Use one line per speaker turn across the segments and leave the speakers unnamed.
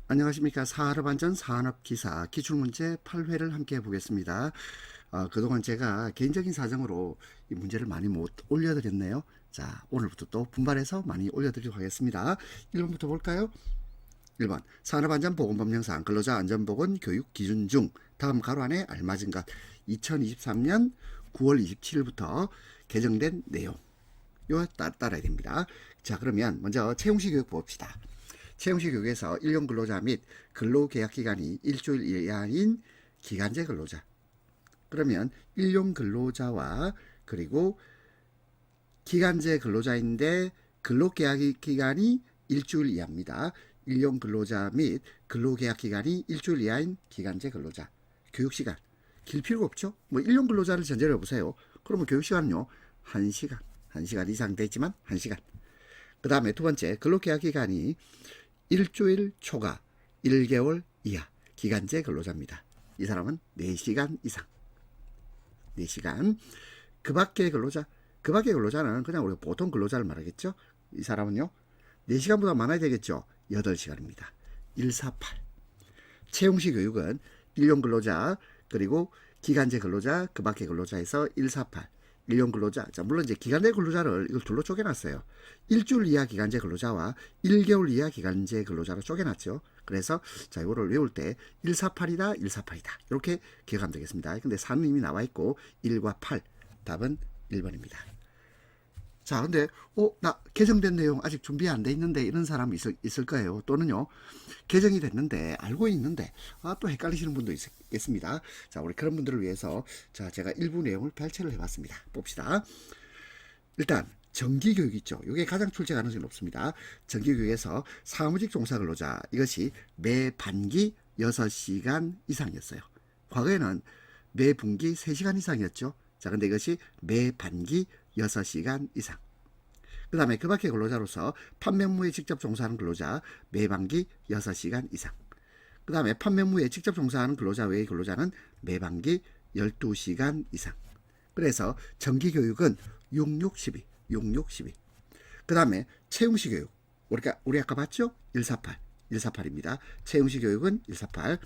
안녕하십니까. 사하르반전 산업기사 기출문제 8회를 함께 해보겠습니다. 그동안 제가 개인적인 사정으로 이 문제를 많이 못 올려드렸네요. 자, 오늘부터 또 분발해서 많이 올려드리도록 하겠습니다. 1번부터 볼까요? 1번 산업안전 보건법령상 근로자 안전보건 교육 기준 중 다음 가로 안에 알맞은 것 2023년 9월 27일부터 개정된 내용 요 따라야 됩니다. 자, 그러면 먼저 채용시 교육 봅시다. 채용시 교육에서 일용 근로자 및 근로계약기간이 일주일 이하인 기간제 근로자, 그러면 일용 근로자와 그리고 기간제 근로자인데 근로계약기간이 일주일 이하입니다. 일용 근로자 및 근로계약기간이 일주일 이하인 기간제 근로자, 교육시간 길 필요가 없죠. 뭐 일용 근로자를 전제로 해보세요. 그러면 교육시간은요 1시간, 1시간 이상 되지만 1시간. 그 다음에 두 번째, 근로계약기간이 일주일 초과 1개월 이하 기간제 근로자입니다. 이 사람은 4시간 이상. 4시간. 그 밖의 근로자, 그 밖의 근로자는 그냥 우리가 보통 근로자를 말하겠죠. 이 사람은요 4시간보다 많아야 되겠죠. 8시간입니다. 148. 채용시 교육은 일용 근로자 그리고 기간제 근로자, 그 밖의 근로자에서 148. 일용 근로자, 자, 물론 이제 기간제 근로자를 이걸 둘로 쪼개놨어요. 일주일 이하 기간제 근로자와 1개월 이하 기간제 근로자로 쪼개놨죠. 그래서 자, 이거를 외울 때 148이다, 148이다 이렇게 기억하면 되겠습니다. 근데 4는 이미 나와 있고 1과 8, 답은 1번입니다. 자, 근데 나 개정된 내용 아직 준비 안 돼 있는데 이런 사람이 있을 거예요. 또는요, 개정이 됐는데 알고 있는데 또 헷갈리시는 분도 있겠습니다. 자, 우리 그런 분들을 위해서 자, 제가 일부 내용을 발췌를 해봤습니다. 봅시다. 일단 정기교육 있죠. 이게 가장 출제 가능성이 높습니다. 정기교육에서 사무직 종사 근로자, 이것이 매 반기 6시간 이상이었어요. 과거에는 매 분기 3시간 이상이었죠. 자, 근데 이것이 매 반기 6시간 이상. 그 다음에 그 밖의 근로자로서 판매무에 직접 종사하는 근로자 매반기 6시간 이상. 그 다음에 판매무에 직접 종사하는 근로자 외의 근로자는 매반기 12시간 이상. 그래서 정기교육은 6612, 6612. 그 다음에 채용시 교육. 우리 아까 봤죠? 148, 148입니다. 채용시 교육은 148.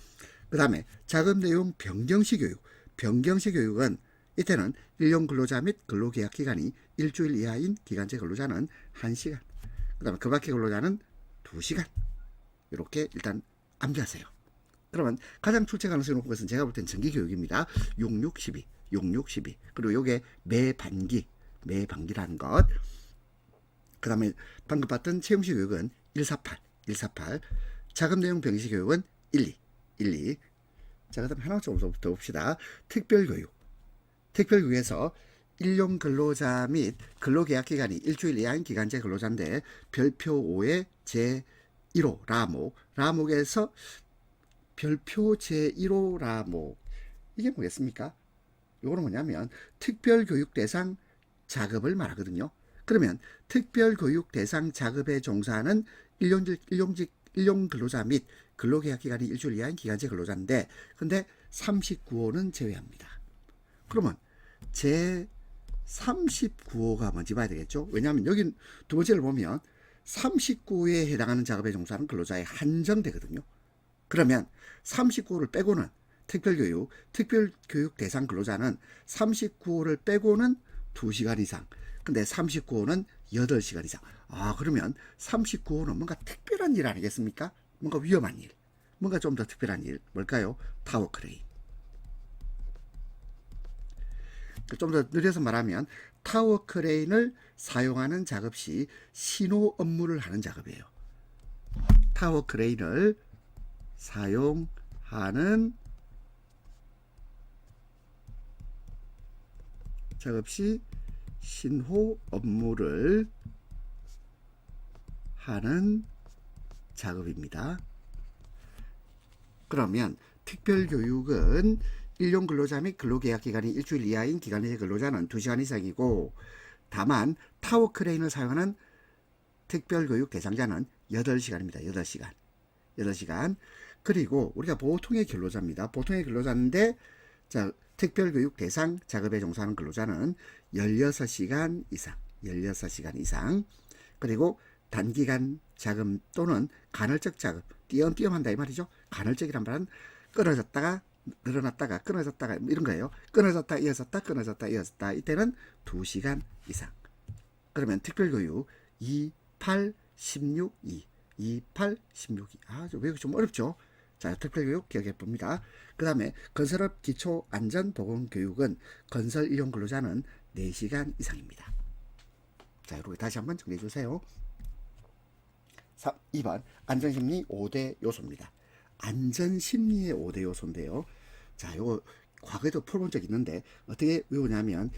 그 다음에 작업 내용 변경시 교육. 변경시 교육은 이때는 일용 근로자 및 근로계약 기간이 일주일 이하인 기간제 근로자는 1시간, 그 다음에 그 밖의 근로자는 2시간. 이렇게 일단 암기하세요. 그러면 가장 출제 가능성이 높은 것은 제가 볼 땐 정기교육입니다. 6612, 6612. 그리고 이게 매반기라는 것. 그 다음에 방금 봤던 채용시 교육은 148, 148. 작업 내용 병시 교육은 12, 12. 자, 그 다음 하나 좀더 봅시다. 특별교육. 특별교육에서 일용 근로자 및 근로계약 기간이 일주일 이하인 기간제 근로자인데 별표 5의 제1호 라목에서 별표 제1호 라목, 이게 뭐겠습니까? 이거는 뭐냐면 특별교육 대상 작업을 말하거든요. 그러면 특별교육 대상 작업에 종사하는 일용 근로자 및 근로계약 기간이 일주일 이하인 기간제 근로자인데 근데 39호는 제외합니다. 그러면 제 39호가 뭔지 봐야 되겠죠. 왜냐하면 여기 두 번째를 보면 39호에 해당하는 작업에 종사하는 근로자에 한정되거든요. 그러면 39호를 빼고는 특별교육 대상 근로자는 39호를 빼고는 2시간 이상. 근데 39호는 8시간 이상. 그러면 39호는 뭔가 특별한 일 아니겠습니까? 뭔가 위험한 일. 뭔가 좀 더 특별한 일. 뭘까요? 타워 크레인. 좀 더 느려서 말하면 타워 크레인을 사용하는 작업 시 신호 업무를 하는 작업이에요. 타워 크레인을 사용하는 작업 시 신호 업무를 하는 작업입니다. 그러면 특별교육은 일용 근로자 및 근로계약 기간이 일주일 이하인 기간제 근로자는 2시간 이상이고, 다만 타워 크레인을 사용하는 특별교육 대상자는 8시간입니다. 8시간. 8시간. 그리고 우리가 보통의 근로자입니다. 보통의 근로자인데 자, 특별교육 대상 작업에 종사하는 근로자는 16시간 이상. 16시간 이상. 그리고 단기간 자금 또는 간헐적 자금, 띄엄띄엄 한다 이 말이죠. 간헐적이란 말은 끊어졌다가 늘어났다가 끊어졌다가 이런 거예요. 끊어졌다 이어졌다 끊어졌다 이어졌다. 이때는 2시간 이상. 그러면 특별교육 2, 8, 16, 2 2, 8, 16, 2 외우기 좀 어렵죠. 자, 특별교육 기억해 봅니다. 그 다음에 건설업 기초안전보건교육은 건설 일용 근로자는 4시간 이상입니다. 자, 이렇게 다시 한번 정리해 주세요. 2번 안전심리 5대 요소입니다. 안전심리의 5대 요소인데요. 자, 요거 과거에도 풀어본 적 있는데 어떻게 외우냐면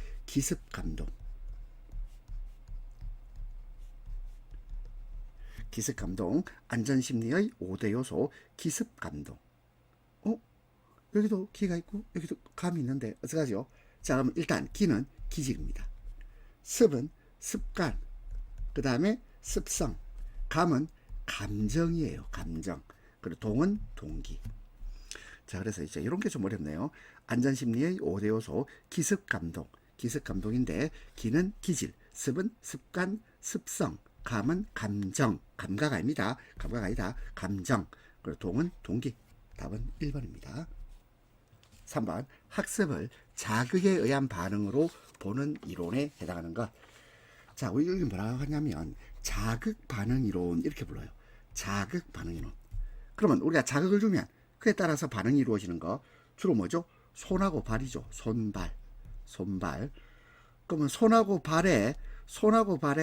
기습감동, 안전심리의 5대 요소 기습감동. 여기도 기가 있고 여기도 감이 있는데 어떡하죠? 자, 그럼 일단 기는 기질입니다. 습은 습관, 그 다음에 습성, 감은 감정이에요. 감정. 그리고 동은 동기. 자, 그래서 이제 이런 게 좀 어렵네요. 안전심리의 5대 요소 기습감동, 기습감동인데 기는 기질, 습은 습관, 습성, 감은 감정, 감각 아닙니다. 감각 아니다. 감정. 그리고 동은 동기. 답은 1번입니다. 3번 학습을 자극에 의한 반응으로 보는 이론에 해당하는 것. 자, 우리 여기 뭐라고 하냐면 자극 반응 이론 이렇게 불러요. 자극 반응 이론. 그러면 우리가 자극을 주면 그에 따라서 반응이 이루어지는 거 주로 뭐죠? 손하고 발이죠. 손발. 그러면 손하고 발에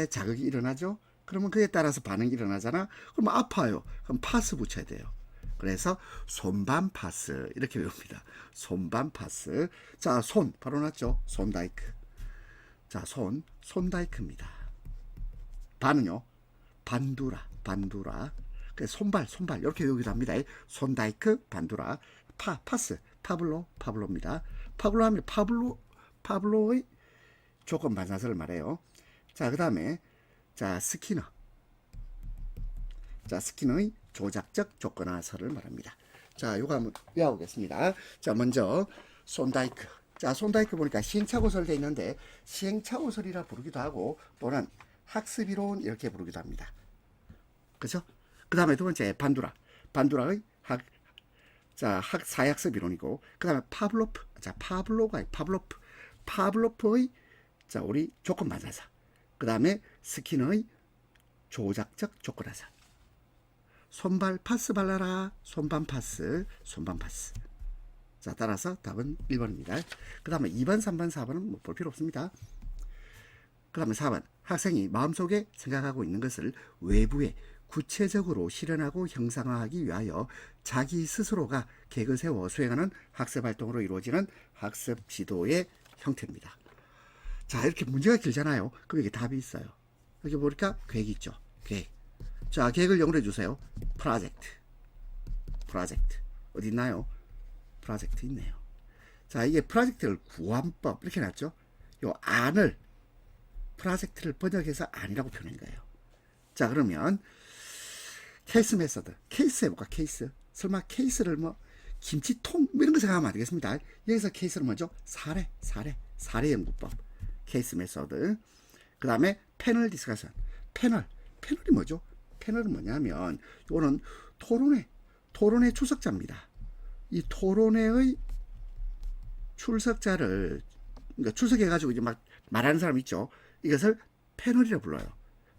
자극이 일어나죠. 그러면 그에 따라서 반응이 일어나잖아. 그러면 아파요. 그럼 파스 붙여야 돼요. 그래서 손반 파스 이렇게 외웁니다. 손반 파스. 자, 손 바로 났죠. 손다이크. 자, 손다이크입니다. 반은요, 반두라. 그래서 손발 이렇게 외우기도 합니다. 손다이크, 반두라. 파스, 파블로입니다. 파블로 하면 파블로의 조건 반사설을 말해요. 자, 그 다음에 자, 스키너의 조작적 조건화설을 말합니다. 자, 요거 한번 외워보겠습니다. 자, 먼저 손다이크. 자, 손다이크 보니까 시행착오설 돼 있는데 시행착오설이라 부르기도 하고 또는 학습이론 이렇게 부르기도 합니다. 그죠? 그 다음에 두 번째 반두라의 사약습 이론이고, 그 다음에 파블로프의 자, 우리 조건 반사사. 그 다음에 스키너의 조작적 조건화사. 손발 파스 발라라. 손반 파스. 자, 따라서 답은 1번입니다. 그 다음에 2번, 3번, 4번은 뭐 볼 필요 없습니다. 그 다음에 4번 학생이 마음속에 생각하고 있는 것을 외부에 구체적으로 실현하고 형상화하기 위하여 자기 스스로가 계획을 세워 수행하는 학습활동으로 이루어지는 학습 지도의 형태입니다. 자, 이렇게 문제가 길잖아요. 그럼 여기 답이 있어요. 여기 보니까 계획이 있죠. 계획. 자, 계획을 영어로 해주세요. 프로젝트. 어디 있나요? 프로젝트 있네요. 자, 이게 프로젝트를 구한법 이렇게 놨죠. 요 안을 프로젝트를 번역해서 안이라고 표현한 거예요. 자, 그러면 케이스 메서드. 케이스 해볼까? 케이스. 설마 케이스를 뭐 김치통 뭐 이런 거 생각하면 안 되겠습니다. 여기서 케이스는 뭐죠? 사례 연구법. 케이스 메서드. 그 다음에 패널 디스커션. 패널이 뭐죠? 패널은 뭐냐면 이거는 토론회 출석자입니다. 이 토론회의 출석자를 그러니까 출석해가지고 이제 막 말하는 사람 있죠. 이것을 패널이라고 불러요.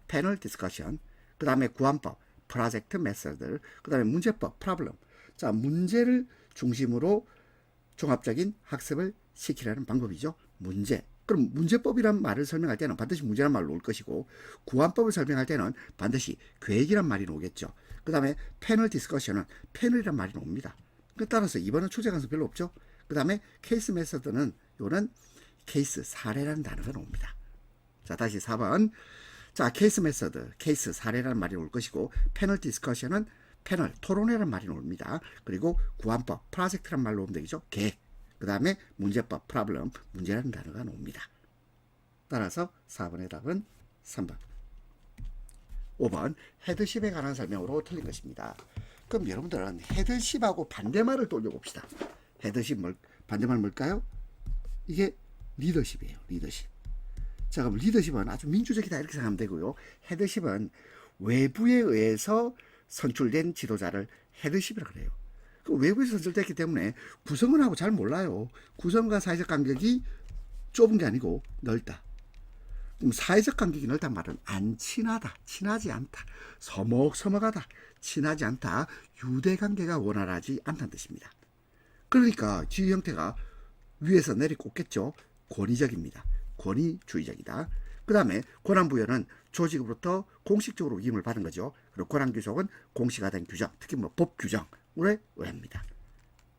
패널 디스커션. 그 다음에 구한법, 프로젝트 메서드. 그 다음에 문제법, 프로블럼. 자, 문제를 중심으로 종합적인 학습을 시키라는 방법이죠. 문제. 그럼 문제법이란 말을 설명할 때는 반드시 문제란 말로 올 것이고, 구한법을 설명할 때는 반드시 계획이란 말이 나오겠죠. 그 다음에 패널 디스커션은 패널이란 말이 나옵니다. 따라서 2번은 출제 가능성 별로 없죠. 그 다음에 케이스 메서드는 요는 케이스 사례라는 단어가 나옵니다. 자, 다시 4번. 자, 케이스 메서드, 케이스 사례라는 말이 올 것이고, 패널 디스커션은 패널 토론회라는 말이 나옵니다. 그리고 구한법, 프로젝트란 말로 오면 되겠죠. 계획. 그 다음에 문제법, 프로블럼, 문제라는 단어가 나옵니다. 따라서 4번의 답은 3번. 5번 헤드십에 관한 설명으로 틀린 것입니다. 그럼 여러분들은 헤드십하고 반대말을 돌려봅시다. 헤드십 반대말 뭘까요? 이게 리더십이에요. 리더십. 자, 그럼 리더십은 아주 민주적이다 이렇게 생각하면 되고요. 헤드십은 외부에 의해서 선출된 지도자를 헤드십이라고 그래요. 그 외부에서 선출됐기 때문에 구성원 하고 잘 몰라요. 구성과 사회적 간격이 좁은 게 아니고 넓다. 그럼 사회적 간격이 넓단 말은 안 친하다, 친하지 않다, 서먹서먹하다, 친하지 않다, 유대관계가 원활하지 않다는 뜻입니다. 그러니까 지위 형태가 위에서 내리꽂겠죠. 권위적입니다. 권위주의적이다. 그 다음에 권한부여는 조직으로부터 공식적으로 위임을 받은 거죠. 그리고 권한규속은 공시화된 규정, 특히 뭐 법규정에 의합니다.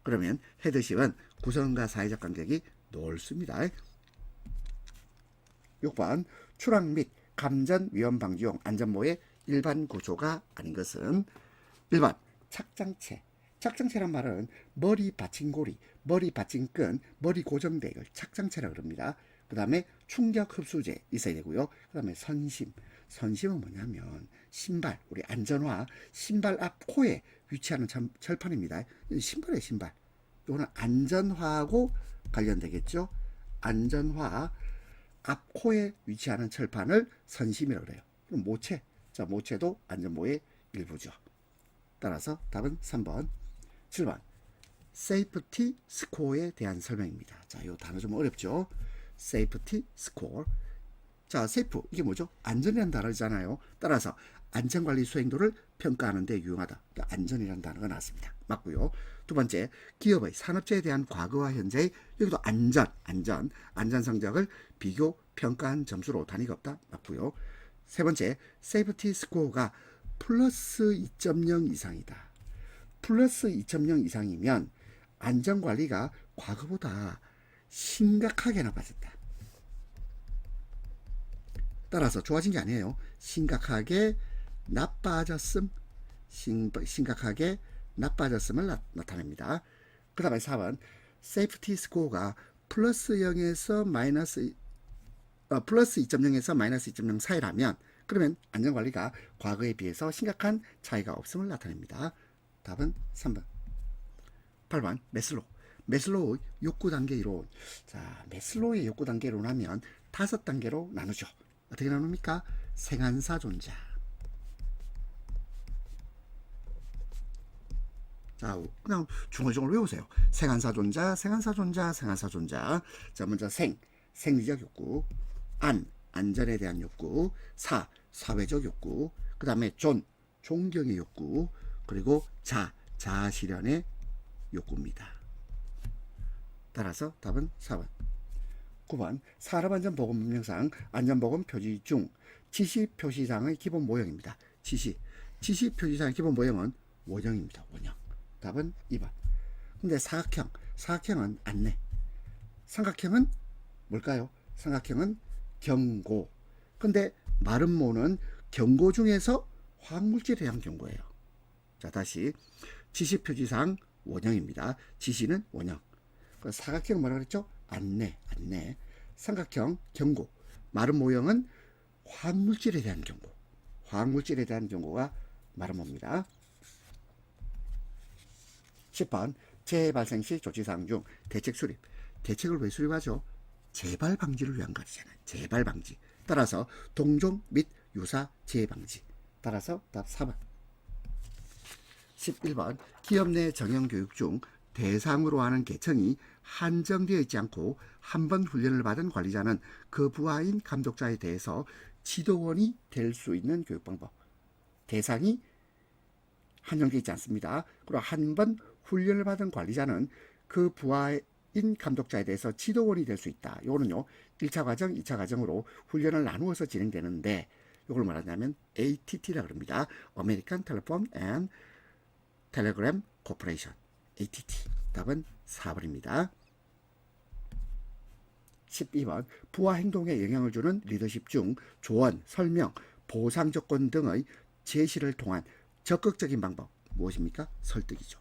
그러면 헤드십은 구성과 사회적 간격이 넓습니다. 6번 추락 및 감전 위험 방지용 안전모의 일반 구조가 아닌 것은 1번 착장체. 착장체란 말은 머리 받침고리, 머리 받침끈, 머리 고정대 이걸 착장체라고 합니다. 그 다음에 충격 흡수제 있어야 되고요. 그 다음에 선심. 선심은 뭐냐면 신발, 우리 안전화, 신발 앞 코에 위치하는 철판입니다. 신발이에요, 신발. 이거는 안전화하고 관련되겠죠. 안전화 앞 코에 위치하는 철판을 선심이라고 그래요. 그럼 모체. 자, 모체도 안전모의 일부죠. 따라서 답은 3번. 7번. 세이프티 스코어에 대한 설명입니다. 자, 이 단어 좀 어렵죠? 세이프티 스코어. 자, 세이프 이게 뭐죠? 안전이라는 단어잖아요. 따라서 안전관리 수행도를 평가하는 데 유용하다. 그러니까 안전이라는 단어가 나왔습니다. 맞고요. 두 번째, 기업의 산업재해에 대한 과거와 현재의 여기도 안전 성적을 비교 평가한 점수로 단위가 없다. 맞고요. 세 번째, 세이프티 스코어가 플러스 2.0 이상이다. 플러스 2.0 이상이면 안전관리가 과거보다 심각하게 나빠졌다. 따라서 좋아진 게 아니에요. 심각하게 나빠졌음, 심각하게 나빠졌음을 나타냅니다. 그 다음에 4번 세이프티 스코어가 플러스 0에서 마이너스 플러스 2.0에서 마이너스 2.0 사이라면 그러면 안전관리가 과거에 비해서 심각한 차이가 없음을 나타냅니다. 답은 3번. 8번 메슬로우의 욕구단계 이론. 자, 메슬로우의 욕구단계 이론하면 5단계로 나누죠. 어떻게 나눕니까? 생한사존자. 자, 그냥 중얼중얼 외우세요. 생한사존자. 자, 먼저 생리적 욕구. 안전에 대한 욕구. 사회적 욕구. 그 다음에 존경의 욕구. 그리고 자아실현의 욕구입니다. 따라서 답은 4번. 9번 산업안전보건법령상 안전보건 표지 중 지시표시상의 기본 모형입니다. 지시표시상의 기본 모형은 원형입니다. 원형. 답은 2번. 근데 사각형은 안내. 삼각형은 뭘까요? 삼각형은 경고. 근데 마름모는 경고 중에서 화학물질에 대한 경고예요. 자, 다시 지시표지상 원형입니다. 지시는 원형. 사각형은 뭐라 그랬죠? 안내. 삼각형 경고. 마름 모형은 화학물질에 대한 경고. 화학물질에 대한 경고가 마름모입니다. 10번 재해 발생 시 조치사항 중 대책 수립. 대책을 왜 수립하죠? 재발 방지를 위한 것이잖아요. 재발 방지. 따라서 동종 및 유사 재해 방지. 따라서 답 4번. 11번 기업 내 정형교육 중 대상으로 하는 계층이 한정되어 있지 않고 한 번 훈련을 받은 관리자는 그 부하인 감독자에 대해서 지도원이 될 수 있는 교육방법. 대상이 한정되어 있지 않습니다. 그리고 한 번 훈련을 받은 관리자는 그 부하인 감독자에 대해서 지도원이 될 수 있다. 이거는요 1차 과정, 2차 과정으로 훈련을 나누어서 진행되는데 이걸 말하자면 ATT라고 합니다. American Telephone and Telegram Corporation. ATT. 답은 4번입니다. 12번 부하 행동에 영향을 주는 리더십 중 조언, 설명, 보상 조건 등의 제시를 통한 적극적인 방법 무엇입니까? 설득이죠.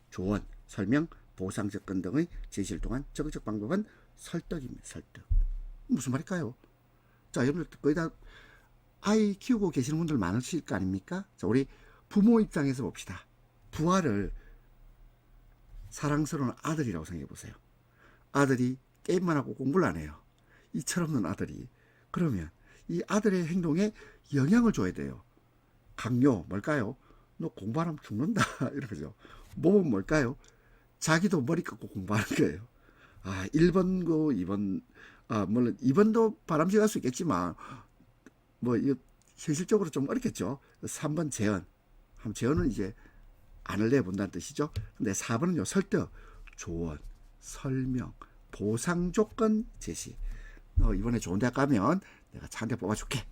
조언, 설명, 보상 조건 등의 제시를 통한 적극적 방법은 설득입니다. 설득. 무슨 말일까요? 자, 여러분들 거의 다 아이 키우고 계시는 분들 많으실 거 아닙니까? 자, 우리 부모 입장에서 봅시다. 부하를 사랑스러운 아들이라고 생각해 보세요. 아들이 게임만 하고 공부를 안 해요. 이 철없는 아들이. 그러면 이 아들의 행동에 영향을 줘야 돼요. 강요 뭘까요? 너 공부 안 하면 죽는다 이러죠. 몸은 뭘까요? 자기도 머리 깎고 공부하는 거예요. 1번고 2번, 물론 2번도 바람직할 수 있겠지만 뭐 이거 현실적으로 좀 어렵겠죠. 3번 재현. 재현은 이제 안을 내본다는 뜻이죠. 근데 4번은요, 설득, 조언, 설명, 보상 조건 제시. 너 이번에 좋은 대학 가면 내가 차 한 대 뽑아줄게.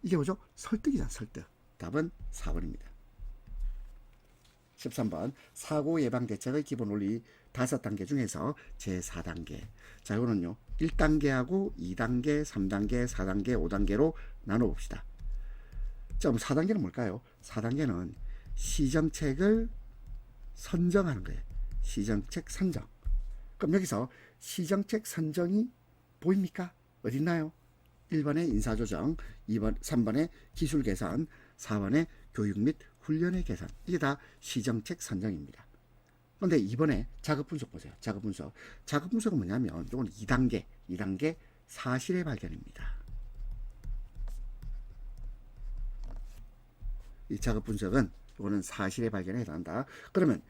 이게 뭐죠? 설득이잖아, 설득. 답은 4번입니다. 13번 사고 예방 대책의 기본 원리 5단계 중에서 제4단계. 자, 이거는요. 1단계하고 2단계, 3단계, 4단계, 5단계로 나눠 봅시다. 자, 그럼 4단계는 뭘까요? 4단계는 시정책을 선정하는 거예요. 시정책 선정. 그럼 여기서 시정책 선정이 보입니까? 어디 있나요? 1번에 인사조정, 3번에 기술 개선, 4번에 교육 및 훈련의 개선. 이게 다 시정책 선정입니다. 그런데 2번에 작업 분석 보세요. 작업 분석. 작업 분석은 뭐냐면 이건 2단계 사실의 발견입니다. 이 작업 분석은 이거는 사실의 발견에 해당한다. 그러면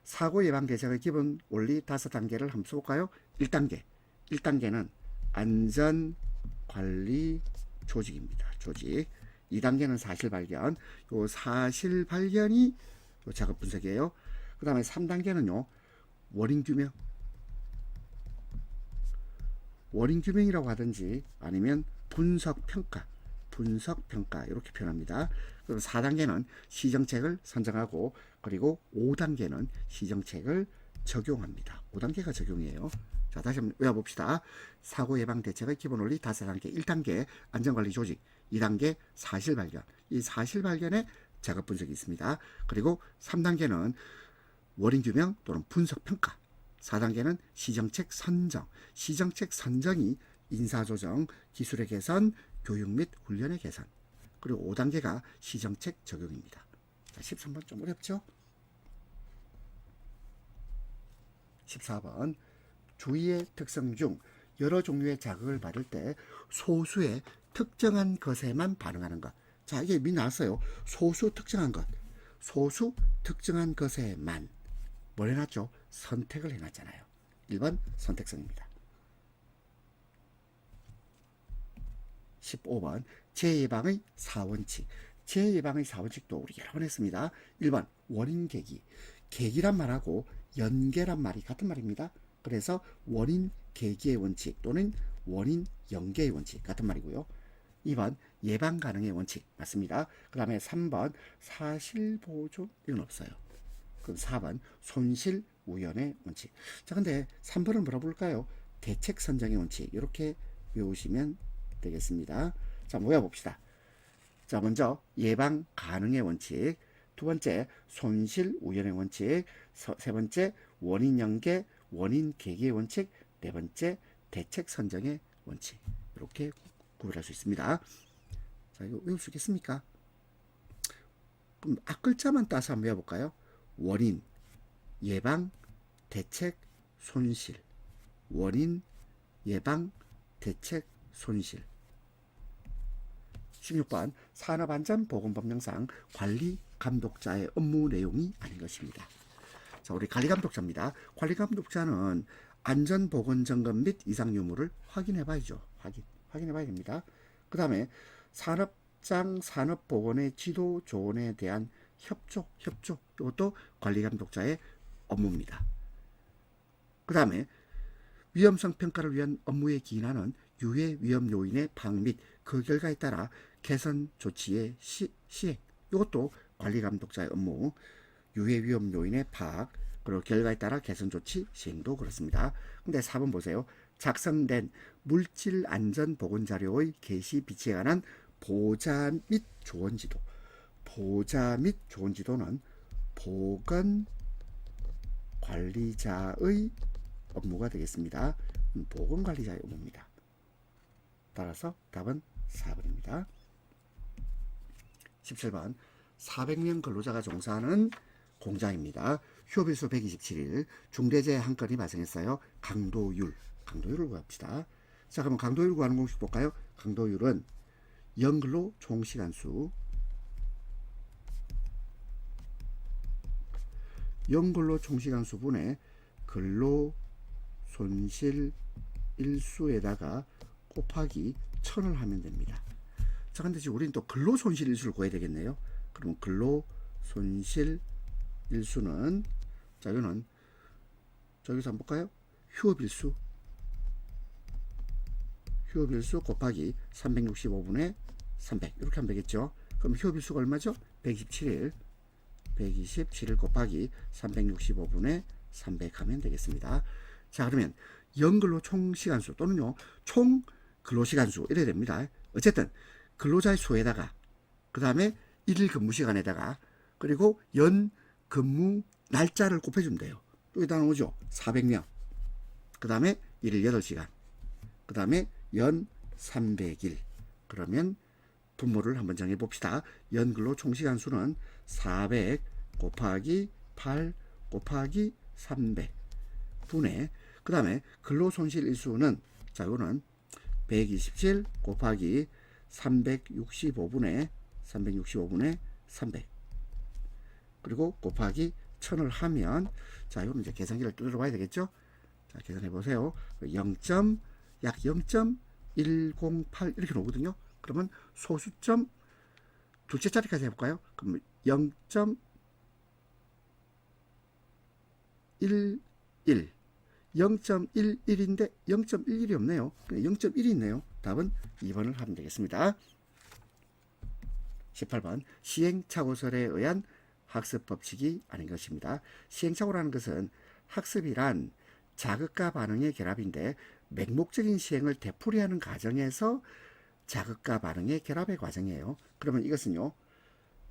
사고 예방 대책의 기본 원리 5단계를 한번 써볼까요? 1단계는 안전 관리 조직입니다. 조직. 2단계는 사실 발견. 요 사실 발견이 요 작업 분석이에요. 그 다음에 3단계는요, 원인 규명. 원인 규명이라고 하든지 아니면 분석 평가 이렇게 표현합니다. 그리고 4단계는 시정책을 선정하고, 그리고 5단계는 시정책을 적용합니다. 5단계가 적용이에요. 자, 다시 한번 외워봅시다. 사고 예방 대책의 기본 원리 5단계. 1단계 안전관리 조직, 2단계 사실 발견. 이 사실 발견에 작업 분석이 있습니다. 그리고 3단계는 원인 규명 또는 분석 평가. 4단계는 시정책 선정. 시정책 선정이 인사조정, 기술의 개선, 교육 및 훈련의 개선. 그리고 5단계가 시정책 적용입니다. 자, 13번 좀 어렵죠? 14번 주의의 특성 중 여러 종류의 자극을 받을 때 소수의 특정한 것에만 반응하는 것. 자, 이게 미 나왔어요. 소수 특정한 것. 소수 특정한 것에만 뭘 해놨죠? 선택을 해놨잖아요. 1번 선택성입니다. 15번 재예방의 4원칙. 재예방의 4원칙도 우리 여러 번 했습니다. 1번 원인 계기. 계기란 말하고 연계란 말이 같은 말입니다. 그래서 원인 계기의 원칙 또는 원인 연계의 원칙 같은 말이고요. 2번 예방 가능의 원칙 맞습니다. 그 다음에 3번 사실 보존 이건 없어요. 그럼 4번 손실 우연의 원칙. 자, 근데 3번은 뭐라 부를까요? 대책 선정의 원칙. 이렇게 외우시면 되겠습니다. 자, 모여봅시다. 자, 먼저 예방 가능의 원칙, 두 번째 손실 우연의 원칙, 세 번째 원인 연계, 원인 계기의 원칙, 네 번째 대책 선정의 원칙. 이렇게 구별할 수 있습니다. 자, 이거 외울 수 있겠습니까? 그럼 앞글자만 따서 한번 외워볼까요? 원인, 예방, 대책, 손실. 원인, 예방, 대책, 손실. 16번 산업안전보건법령상 관리감독자의 업무 내용이 아닌 것입니다. 자, 우리 관리감독자입니다. 관리감독자는 안전보건점검 및 이상 유무를 확인해 봐야죠. 확인해 봐야 됩니다. 그 다음에 산업장 산업보건의 지도 조언에 대한 협조 이것도 관리감독자의 업무입니다. 그 다음에 위험성 평가를 위한 업무에 기인하는 유해 위험 요인의 파악 및 그 결과에 따라 개선 조치의 시행. 이것도 관리감독자의 업무. 유해 위험 요인의 파악, 그리고 결과에 따라 개선 조치 시행도 그렇습니다. 근데 4번 보세요. 작성된 물질 안전 보건 자료의 게시 비치에 관한 보자 및 조언 지도. 보자 및 조언 지도는 보건 관리자의 업무가 되겠습니다. 보건 관리자의 업무입니다. 따라서 답은 4번입니다. 17번 400명 근로자가 종사하는 공장입니다. 휴업일수 127일, 중대재해 한 건이 발생했어요. 강도율을 구합시다. 자, 그럼 강도율 구하는 공식 볼까요? 강도율은 연근로 총시간수 연근로 총시간수 분의 근로 손실 일수에다가 곱하기 1000을 하면 됩니다. 자, 근데 지금 우리는 또 근로 손실 일수를 구해야 되겠네요. 그러면 근로 손실 일수는, 자, 이거는 저기서 한번 볼까요? 휴업일수 곱하기 365분의 300 이렇게 하면 되겠죠. 그럼 휴업일수가 얼마죠? 127일 곱하기 365분의 300 하면 되겠습니다. 자, 그러면 연근로 총시간수 또는요 총 근로시간수 이래야 됩니다. 어쨌든 근로자의 수에다가 그 다음에 일일 근무시간에다가 그리고 연 근무 날짜를 곱해주면 돼요. 또 여기다 나오죠. 400명 그 다음에 일일 8시간 그 다음에 연 300일. 그러면 분모를 한번 정해 봅시다. 연근로 총시간수는 400 곱하기 8 곱하기 300 분의, 그 다음에 근로손실일수는, 자, 이거는 127 곱하기 365분의 300 그리고 곱하기 1000을 하면, 자, 이거는 이제 계산기를 뚫어 봐야 되겠죠. 자, 계산해 보세요. 약 0.108 이렇게 나오거든요. 그러면 소수점 둘째 자리까지 해볼까요? 그럼 0.11 0.11인데 0.11이 없네요. 0.1이 있네요. 답은 2번을 하면 되겠습니다. 18번 시행착오설에 의한 학습 법칙이 아닌 것입니다. 시행착오라는 것은 학습이란 자극과 반응의 결합인데 맹목적인 시행을 되풀이하는 과정에서 자극과 반응의 결합의 과정이에요. 그러면 이것은요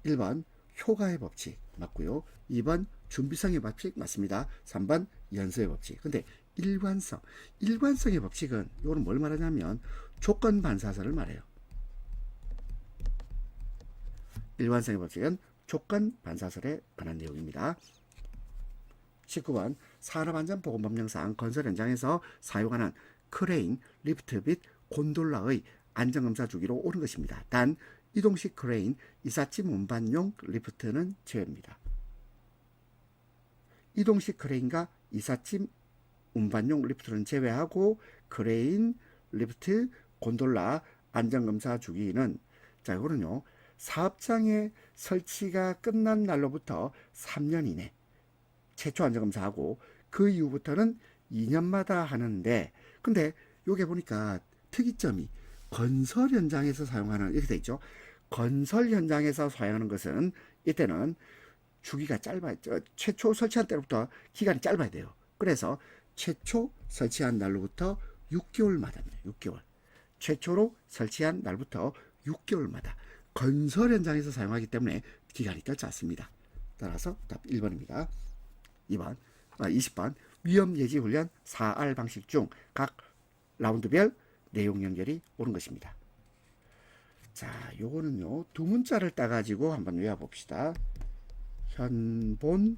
1번 효과의 법칙 맞고요, 2번 준비성의 법칙 맞습니다, 3번 연소의 법칙. 근데 일관성의 법칙은 이거는 뭘 말하냐면 조건 반사설을 말해요. 일관성의 법칙은 조건 반사설에 관한 내용입니다. 19번 산업안전보건법령상 건설 현장에서 사용하는 크레인, 리프트 및 곤돌라의 안전검사 주기로 옳은 것입니다. 단 이동식 크레인, 이삿짐 운반용 리프트는 제외입니다. 이동식 크레인과 이삿짐 운반용 리프트는 제외하고 크레인, 리프트, 곤돌라 안전검사 주기는, 자, 이거는요 사업장의 설치가 끝난 날로부터 3년 이내 최초 안전검사하고 그 이후부터는 2년마다 하는데, 근데 요게 보니까 특이점이 건설 현장에서 사용하는, 이렇게 돼 있죠. 건설 현장에서 사용하는 것은 이때는 주기가 짧아요. 최초 설치한 때로부터 기간이 짧아야 돼요. 그래서 최초 설치한 날로부터 6개월마다입니다. 6개월. 최초로 설치한 날부터 6개월마다 건설 현장에서 사용하기 때문에 기간이 더 짧습니다. 따라서 답 1번입니다. 20번 위험 예지 훈련 4R 방식 중 각 라운드별 내용 연결이 옳은 것입니다. 자, 요거는요 두 문자를 따가지고 한번 외워봅시다. 현본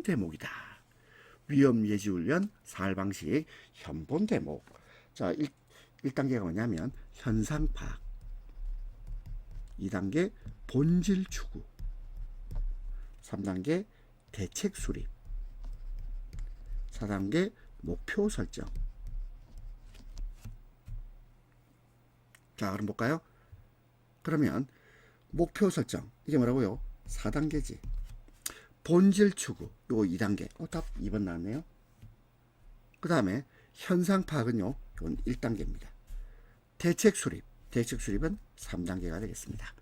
대목이다. 위험 예지 훈련 4R 방식 현본 대목. 자, 1단계가 뭐냐면 현상 파악, 2단계 본질 추구, 3단계 대책 수립, 4단계 목표 설정. 자, 그럼 볼까요? 그러면 목표 설정 이게 뭐라고요? 4단계지. 본질 추구 요거 2단계. 답 2번 나왔네요. 그 다음에 현상 파악은요 이건 1단계입니다. 대책 수립은 3단계가 되겠습니다.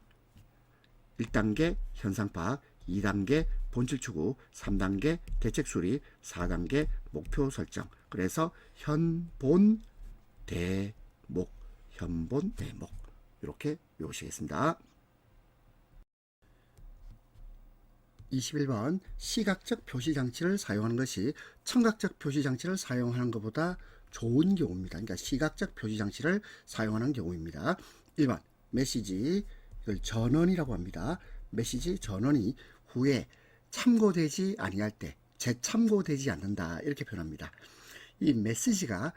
1단계 현상 파악, 2단계 본질 추구, 3단계 대책 수립, 4단계 목표 설정. 그래서 현본 대목 이렇게 외우시겠습니다. 21번 시각적 표시장치를 사용하는 것이 청각적 표시장치를 사용하는 것보다 좋은 경우입니다. 그러니까 시각적 표시장치를 사용하는 경우입니다. 1번 메시지, 이걸 전원이라고 합니다. 메시지 전원이 후에 참고되지 아니할 때 재참고되지 않는다 이렇게 표현합니다. 이 메시지가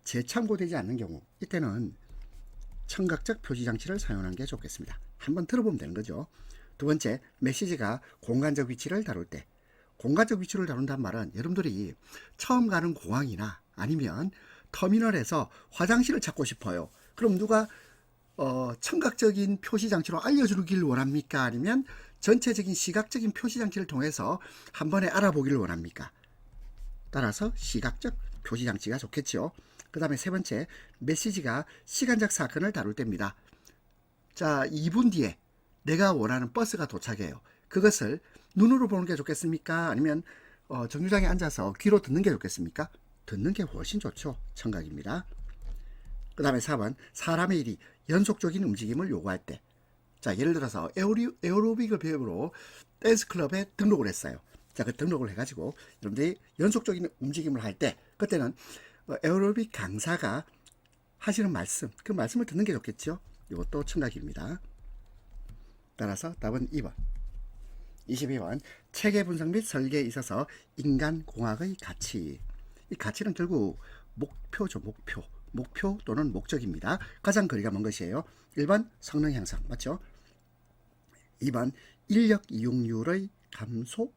재참고되지 않는 경우, 이때는 청각적 표시장치를 사용하는 게 좋겠습니다. 한번 들어보면 되는 거죠. 두 번째, 메시지가 공간적 위치를 다룰 때. 공간적 위치를 다룬다는 말은 여러분들이 처음 가는 공항이나 아니면 터미널에서 화장실을 찾고 싶어요. 그럼 누가 청각적인 표시장치로 알려주길 원합니까? 아니면 전체적인 시각적인 표시장치를 통해서 한 번에 알아보기를 원합니까? 따라서 시각적 표시장치가 좋겠죠. 그 다음에 세 번째, 메시지가 시간적 사건을 다룰 때입니다. 자, 2분 뒤에 내가 원하는 버스가 도착해요. 그것을 눈으로 보는 게 좋겠습니까? 아니면 정류장에 앉아서 귀로 듣는 게 좋겠습니까? 듣는 게 훨씬 좋죠. 청각입니다. 그 다음에 4번, 사람의 일이 연속적인 움직임을 요구할 때. 자, 예를 들어서 에어로빅을 배우러 댄스 클럽에 등록을 했어요. 자, 그 등록을 해가지고 여러분들이 연속적인 움직임을 할 때, 그때는 에어로빅 강사가 하시는 말씀, 그 말씀을 듣는 게 좋겠죠. 이것도 청각입니다. 따라서 답은 2번. 22번, 체계 분석 및 설계에 있어서 인간공학의 가치. 이 가치는 결국 목표죠. 목표 또는 목적입니다. 가장 거리가 먼 것이에요. 1번 성능 향상, 맞죠? 2번 인력 이용률의 감소.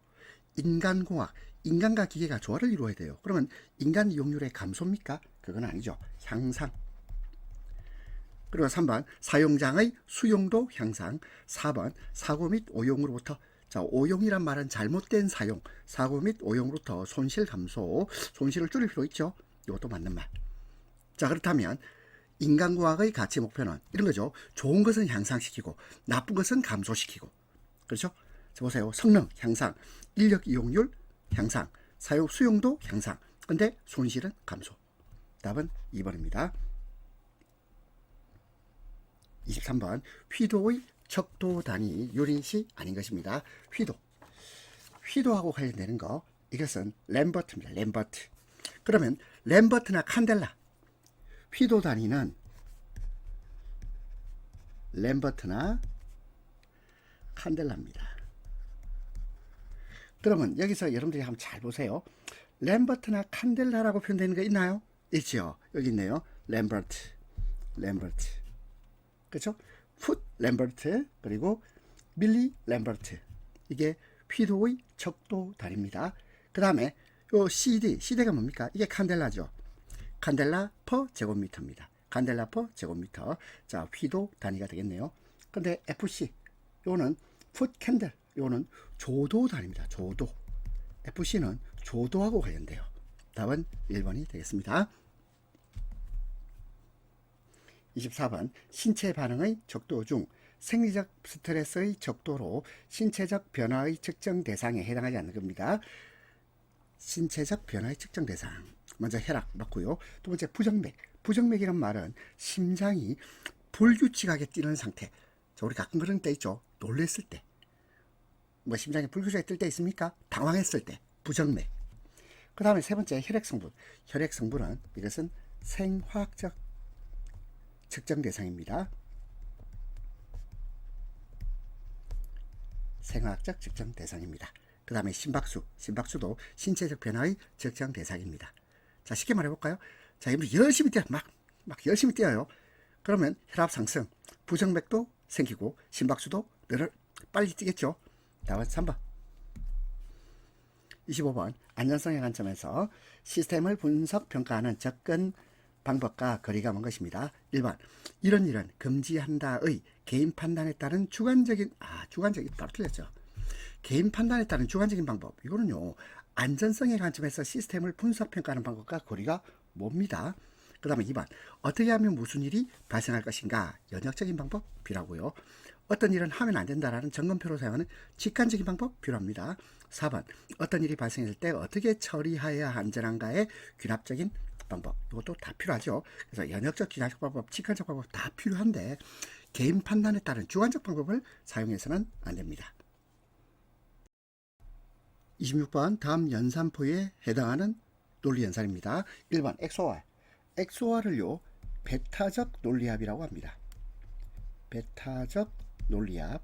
인간공학, 인간과 기계가 조화를 이루어야 돼요. 그러면 인간 이용률의 감소입니까? 그건 아니죠. 향상. 그리고 3번 사용장의 수용도 향상. 4번 사고 및 오용으로부터, 자, 오용이란 말은 잘못된 사용, 사고 및 오용으로부터 손실 감소, 손실을 줄일 필요 있죠. 이것도 맞는 말. 자, 그렇다면 인간공학의 가치 목표는 이런 거죠. 좋은 것은 향상시키고 나쁜 것은 감소시키고. 그렇죠? 자, 보세요. 성능 향상, 인력 이용률 향상, 사용 수용도 향상. 근데 손실은 감소. 답은 2번입니다. 23번, 휘도의 척도 단위 유닛이 아닌 것입니다. 휘도하고 관련되는 거, 이것은 램버트입니다. 램버트. 그러면 램버트나 칸델라, 휘도 단위는 램버트나 칸델라입니다. 그러면 여기서 여러분들이 한번 잘 보세요. 램버트나 칸델라라고 표현되는 거 있나요? 있죠. 여기 있네요. 램버트. 그렇죠? 풋 램버트, 그리고 밀리 램버트. 이게 휘도의 척도 단위입니다. 그 다음에 요 CD가 뭡니까? 이게 칸델라죠. 칸델라 퍼 제곱미터입니다. 칸델라 퍼 제곱미터. 자, 휘도 단위가 되겠네요. 근데 FC, 요는 풋 캔들, 요는 조도 단위입니다. 조도. FC는 조도하고 관련돼요. 답은 1번이 되겠습니다. 24번, 신체 반응의 척도 중 생리적 스트레스의 척도로 신체적 변화의 측정 대상에 해당하지 않는 겁니다. 신체적 변화의 측정 대상. 먼저 혈압 맞고요. 두 번째 부정맥이란 말은 심장이 불규칙하게 뛰는 상태. 자, 우리 가끔 그런 때 있죠. 놀랬을 때. 뭐 심장이 불규칙하게 뛸 때 있습니까? 당황했을 때. 부정맥. 그 다음에 세 번째 혈액성분은 이것은 생화학적 측정 대상입니다. 생화학적 측정 대상입니다. 그 다음에 심박수도 신체적 변화의 측정 대상입니다. 자, 쉽게 말해볼까요? 자, 여러분 열심히 뛰어요. 막 열심히 뛰어요. 그러면 혈압 상승, 부정맥도 생기고 심박수도 빨리 뛰겠죠. 답은 3번. 25번, 안전성의 관점에서 시스템을 분석 평가하는 접근 방법과 거리가 먼 것입니다. 1번, 이런 일은 금지한다의 개인 판단에 따른 주관적인 바로 틀렸죠. 개인 판단에 따른 주관적인 방법, 이거는요, 안전성의 관점에서 시스템을 분석 평가하는 방법과 거리가 멉니다. 그 다음에 2번, 어떻게 하면 무슨 일이 발생할 것인가, 연역적인 방법 필요하고요. 어떤 일은 하면 안 된다라는 점검표로 사용하는 직관적인 방법 필요합니다. 4번, 어떤 일이 발생했을 때 어떻게 처리해야 안전한가의 귀납적인 방법, 이것도 다 필요하죠. 그래서 연역적, 기관적 방법, 직관적 방법 다 필요한데 개인 판단에 따른 주관적 방법을 사용해서는 안 됩니다. 26번, 다음 연산포에 해당하는 논리 연산입니다. 1번 엑소알을요 베타적 논리합이라고 합니다. 베타적 논리합.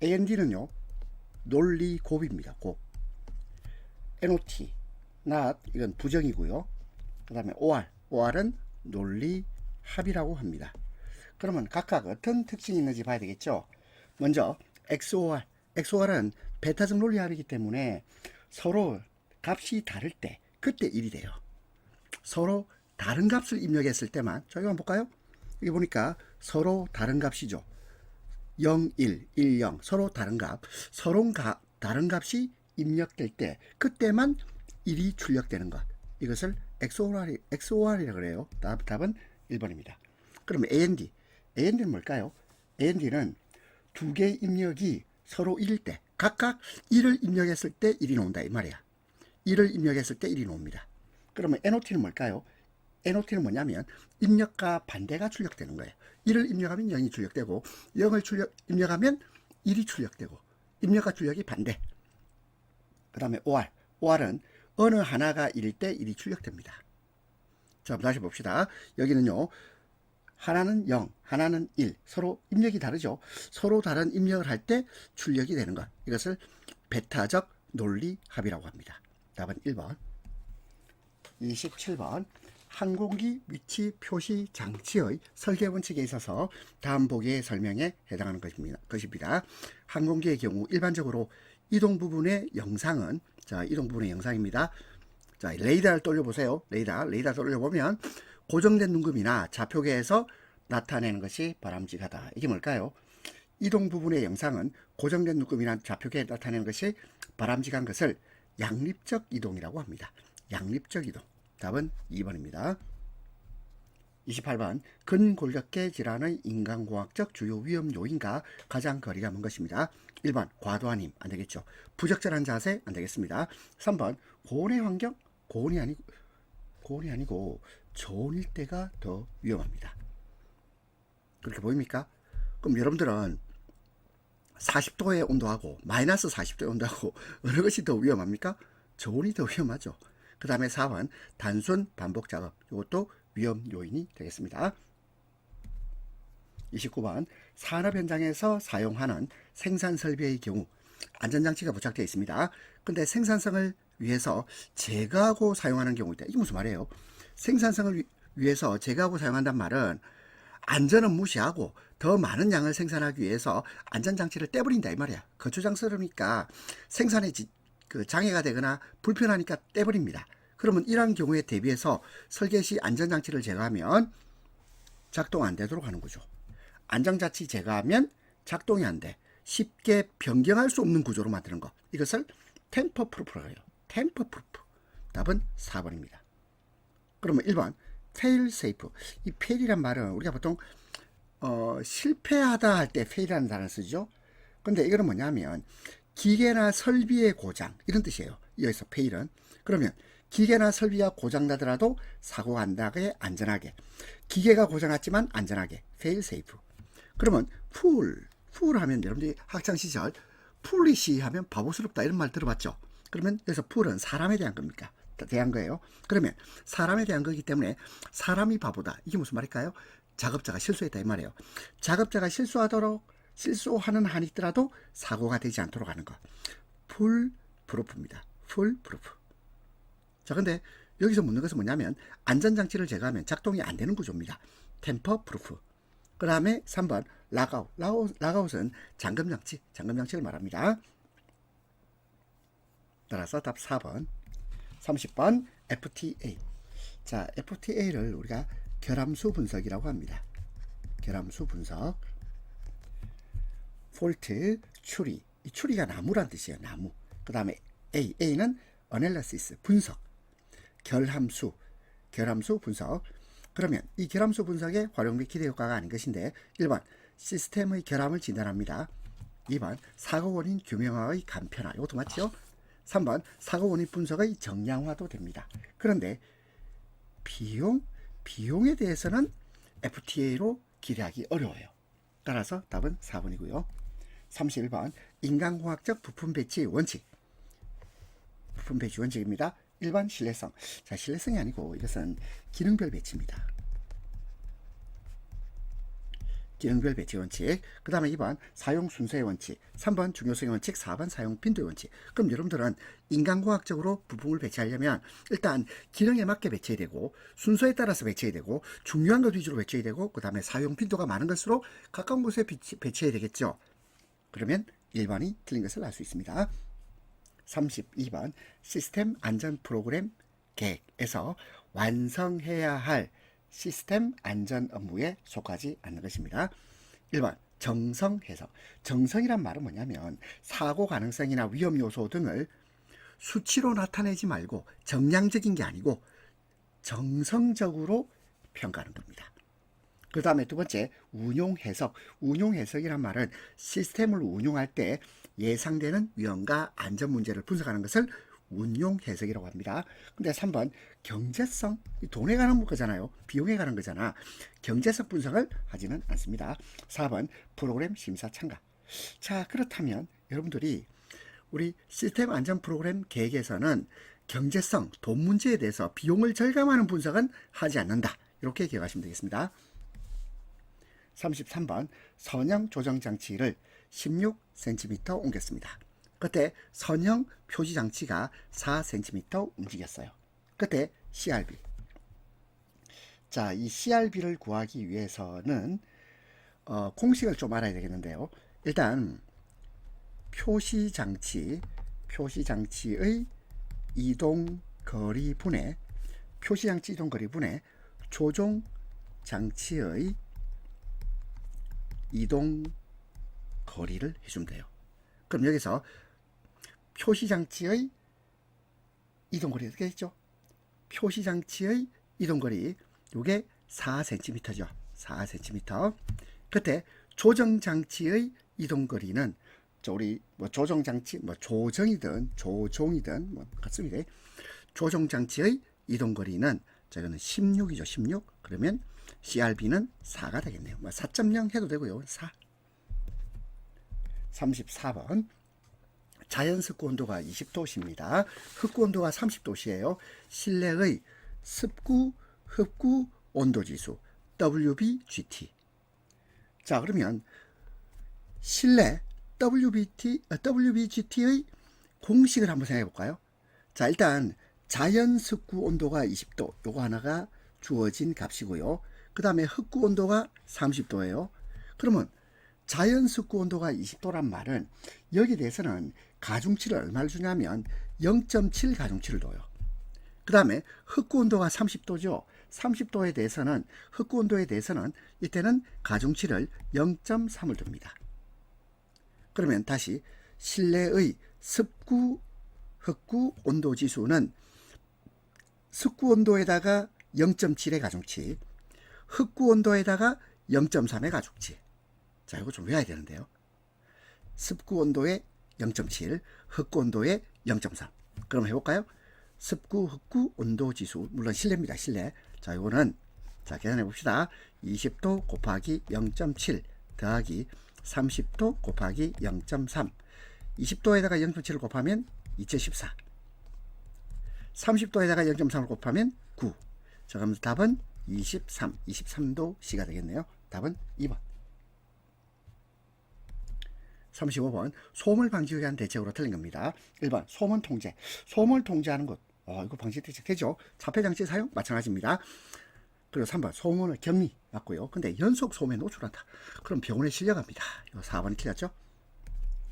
AND는요 논리곱입니다. 곱. NOT not, 이건 부정이고요. 그 다음에 OR은 논리합이라고 합니다. 그러면 각각 어떤 특징이 있는지 봐야 되겠죠. 먼저 XOR. XOR은 베타적 논리합이기 때문에 서로 값이 다를 때 그때 1이 돼요. 서로 다른 값을 입력했을 때만. 자, 이거 한번 볼까요? 여기 보니까 서로 다른 값이죠. 0, 1, 1, 0 서로 다른 값. 서로 다른 값이 입력될 때 그때만 1이 출력되는 것. 이것을 XOR이라고 그래요. 답은 1번입니다. 그러면 AND. AND는 뭘까요? AND는 두 개의 입력이 서로 1일 때 각각 1을 입력했을 때 1이 나온다 이 말이야. 1을 입력했을 때 1이 나옵니다. 그러면 NOT는 뭘까요? NOT는 뭐냐면 입력과 반대가 출력되는 거예요. 1을 입력하면 0이 출력되고 0을 입력하면 1이 출력되고 입력과 출력이 반대. 그 다음에 OR. OR은 어느 하나가 1일 때 1이 출력됩니다. 자, 다시 봅시다. 여기는요. 하나는 0, 하나는 1. 서로 입력이 다르죠. 서로 다른 입력을 할 때 출력이 되는 것. 이것을 베타적 논리 합이라고 합니다. 답은 1번. 27번. 항공기 위치 표시 장치의 설계 원칙에 있어서 다음 보기의 설명에 해당하는 것입니다. 항공기의 경우 일반적으로 이동 부분의 영상은, 자, 이동 부분의 영상입니다. 자, 레이더를 돌려보세요. 레이더 돌려보면 고정된 눈금이나 좌표계에서 나타내는 것이 바람직하다. 이게 뭘까요? 이동 부분의 영상은 고정된 눈금이나 좌표계에 나타내는 것이 바람직한 것을 양립적 이동이라고 합니다. 양립적 이동. 답은 2번입니다. 28번. 근골격계 질환의 인간공학적 주요 위험 요인과 가장 거리가 먼 것입니다. 1번 과도한 힘 안되겠죠. 부적절한 자세 안되겠습니다. 3번 고온의 환경. 고온이 아니고 저온일 때가 더 위험합니다. 그렇게 보입니까? 그럼 여러분들은 40도의 온도하고 마이너스 40도의 온도하고 어느 것이 더 위험합니까? 저온이 더 위험하죠. 그 다음에 4번 단순 반복 작업. 이것도 위험 요인이 되겠습니다. 29번 산업 현장에서 사용하는 생산 설비의 경우 안전장치가 부착되어 있습니다. 근데 생산성을 위해서 제거하고 사용하는 경우 있다. 이게 무슨 말이에요? 생산성을 위해서 제거하고 사용한다는 말은 안전은 무시하고 더 많은 양을 생산하기 위해서 안전장치를 떼버린다 이 말이야. 거추장스러우니까 생산에 장애가 되거나 불편하니까 떼버립니다. 그러면 이러한 경우에 대비해서 설계 시 안전장치를 제거하면 작동 안 되도록 하는 거죠. 안전장치 제거하면 작동이 안 돼. 쉽게 변경할 수 없는 구조로 만드는 것. 이것을 템퍼 프루프라고 해요. 템퍼 프루프. 답은 4번입니다. 그러면 1번 fail safe. 이 fail이란 말은 우리가 보통 실패하다 할 때 fail이라는 단어를 쓰죠. 근데 이거는 뭐냐면 기계나 설비의 고장 이런 뜻이에요. 여기서 fail은. 그러면 기계나 설비가 고장나더라도 사고가 안 나게 안전하게. 기계가 고장났지만 안전하게. fail safe. 그러면 fool 하면 여러분들이 학창시절 foolish 하면 바보스럽다 이런 말 들어봤죠. 그러면 여기서 fool은 사람에 대한 겁니까? 대한 거예요. 그러면 사람에 대한 거기 때문에 사람이 바보다. 이게 무슨 말일까요? 작업자가 실수했다 이 말이에요. 작업자가 실수하는 한이 있더라도 사고가 되지 않도록 하는 것. 풀 프루프입니다. 풀 프루프. 자, 근데 여기서 묻는 것은 뭐냐면 안전장치를 제거하면 작동이 안 되는 구조입니다. 템퍼 프루프. 그 다음에 3번 락아웃. 락아웃은 잠금장치를 말합니다. 따라서 답 4번. 30번 FTA. 자, FTA를 우리가 결함수 분석이라고 합니다. 결함수 분석. 폴트, 추리. 이 추리가 나무란 뜻이에요. 나무. 그 다음에 A는 analysis, 분석. 결함수 분석. 그러면 이 결함수 분석의 활용 및 기대 효과가 아닌 것인데 1번 시스템의 결함을 진단합니다. 2번 사고 원인 규명화의 간편화. 이것도 맞죠? 3번 사고 원인 분석의 정량화도 됩니다. 그런데 비용에 대해서는 FTA로 기대하기 어려워요. 따라서 답은 4번이고요. 31번 인간공학적 부품 배치 원칙. 부품 배치 원칙입니다. 1번 신뢰성. 자, 신뢰성이 아니고 이것은 기능별 배치입니다. 기능별 배치 원칙. 그 다음에 2번 사용 순서의 원칙. 3번 중요성의 원칙. 4번 사용 빈도의 원칙. 그럼 여러분들은 인간공학적으로 부품을 배치하려면 일단 기능에 맞게 배치해야 되고 순서에 따라서 배치해야 되고 중요한 것 위주로 배치해야 되고 그 다음에 사용 빈도가 많은 것으로 가까운 곳에 배치해야 되겠죠. 그러면 1번이 틀린 것을 알 수 있습니다. 32번 시스템 안전 프로그램 계획에서 완성해야 할 시스템 안전 업무에 속하지 않는 것입니다. 1번 정성 해석. 정성이란 말은 뭐냐면 사고 가능성이나 위험 요소 등을 수치로 나타내지 말고 정량적인 게 아니고 정성적으로 평가하는 겁니다. 그 다음에 두 번째 운용 해석. 운용 해석이란 말은 시스템을 운용할 때 예상되는 위험과 안전 문제를 분석하는 것을 운용 해석이라고 합니다. 근데 3번 경제성, 돈에 가는 거잖아요. 비용에 가는 거잖아. 경제성 분석을 하지는 않습니다. 4번 프로그램 심사 참가. 자, 그렇다면 여러분들이 우리 시스템 안전 프로그램 계획에서는 경제성, 돈 문제에 대해서 비용을 절감하는 분석은 하지 않는다. 이렇게 기억하시면 되겠습니다. 33번 선형 조정 장치를 16cm 옮겼습니다. 그때 선형 표시 장치가 4cm 움직였어요. 그때 CRB. 자, 이 CRB를 구하기 위해서는 공식을 좀 알아야 되겠는데요. 일단 표시 장치의 이동 거리 분의 표시 장치 이동 거리 분의 조종 장치의 이동 거리를 해주면 돼요. 그럼 여기서 표시장치의 이동거리 어떻게 했죠? 표시장치의 이동거리 이게 4cm죠. 4cm. 그때 조정장치의 이동거리는 우리 조정장치 조정이든 같습니다. 조정장치의 이동거리는 저거는 16이죠. 16. 그러면 CRB는 4가 되겠네요. 4.0 해도 되고요. 4. 34번 자연 습구 온도가 20도씨입니다. 흡구 온도가 30도씨예요. 실내의 습구 흡구 온도 지수 WBGT. 자, 그러면 실내 WBGT의 공식을 한번 생각해 볼까요? 자, 일단 자연 습구 온도가 20도 요거 하나가 주어진 값이고요. 그 다음에 흡구 온도가 30도예요. 그러면 자연 습구 온도가 20도란 말은 여기에 대해서는 가중치를 얼마를 주냐면 0.7 가중치를 둬요. 그 다음에 흡구 온도가 30도죠. 30도에 대해서는 흡구 온도에 대해서는 이때는 가중치를 0.3을 둡니다. 그러면 다시 실내의 습구 흡구 온도 지수는 습구 온도에다가 0.7의 가중치, 흡구 온도에다가 0.3의 가중치. 자, 이거 좀 외워야 되는데요. 습구 온도에 0.7, 흡구 온도에 0.3. 그럼 해볼까요? 습구, 흡구 온도 지수, 물론 실내입니다. 실내. 자, 이거는 자 계산해 봅시다. 20도 곱하기 0.7 더하기 30도 곱하기 0.3. 20도에다가 0.7을 곱하면 2014. 30도에다가 0.3을 곱하면 9. 자, 그럼 답은 23도씨가 되겠네요. 답은 2번. 35번 소음을 방지하기 위한 대책으로 틀린 겁니다. 1번 소음 통제. 소음을 통제하는 것. 이거 방지 대책 되죠. 자폐장치 사용 마찬가지입니다. 그리고 3번 소음을 격리 맞고요. 근데 연속 소음에 노출한다. 그럼 병원에 실려갑니다. 이거 4번이 틀렸죠.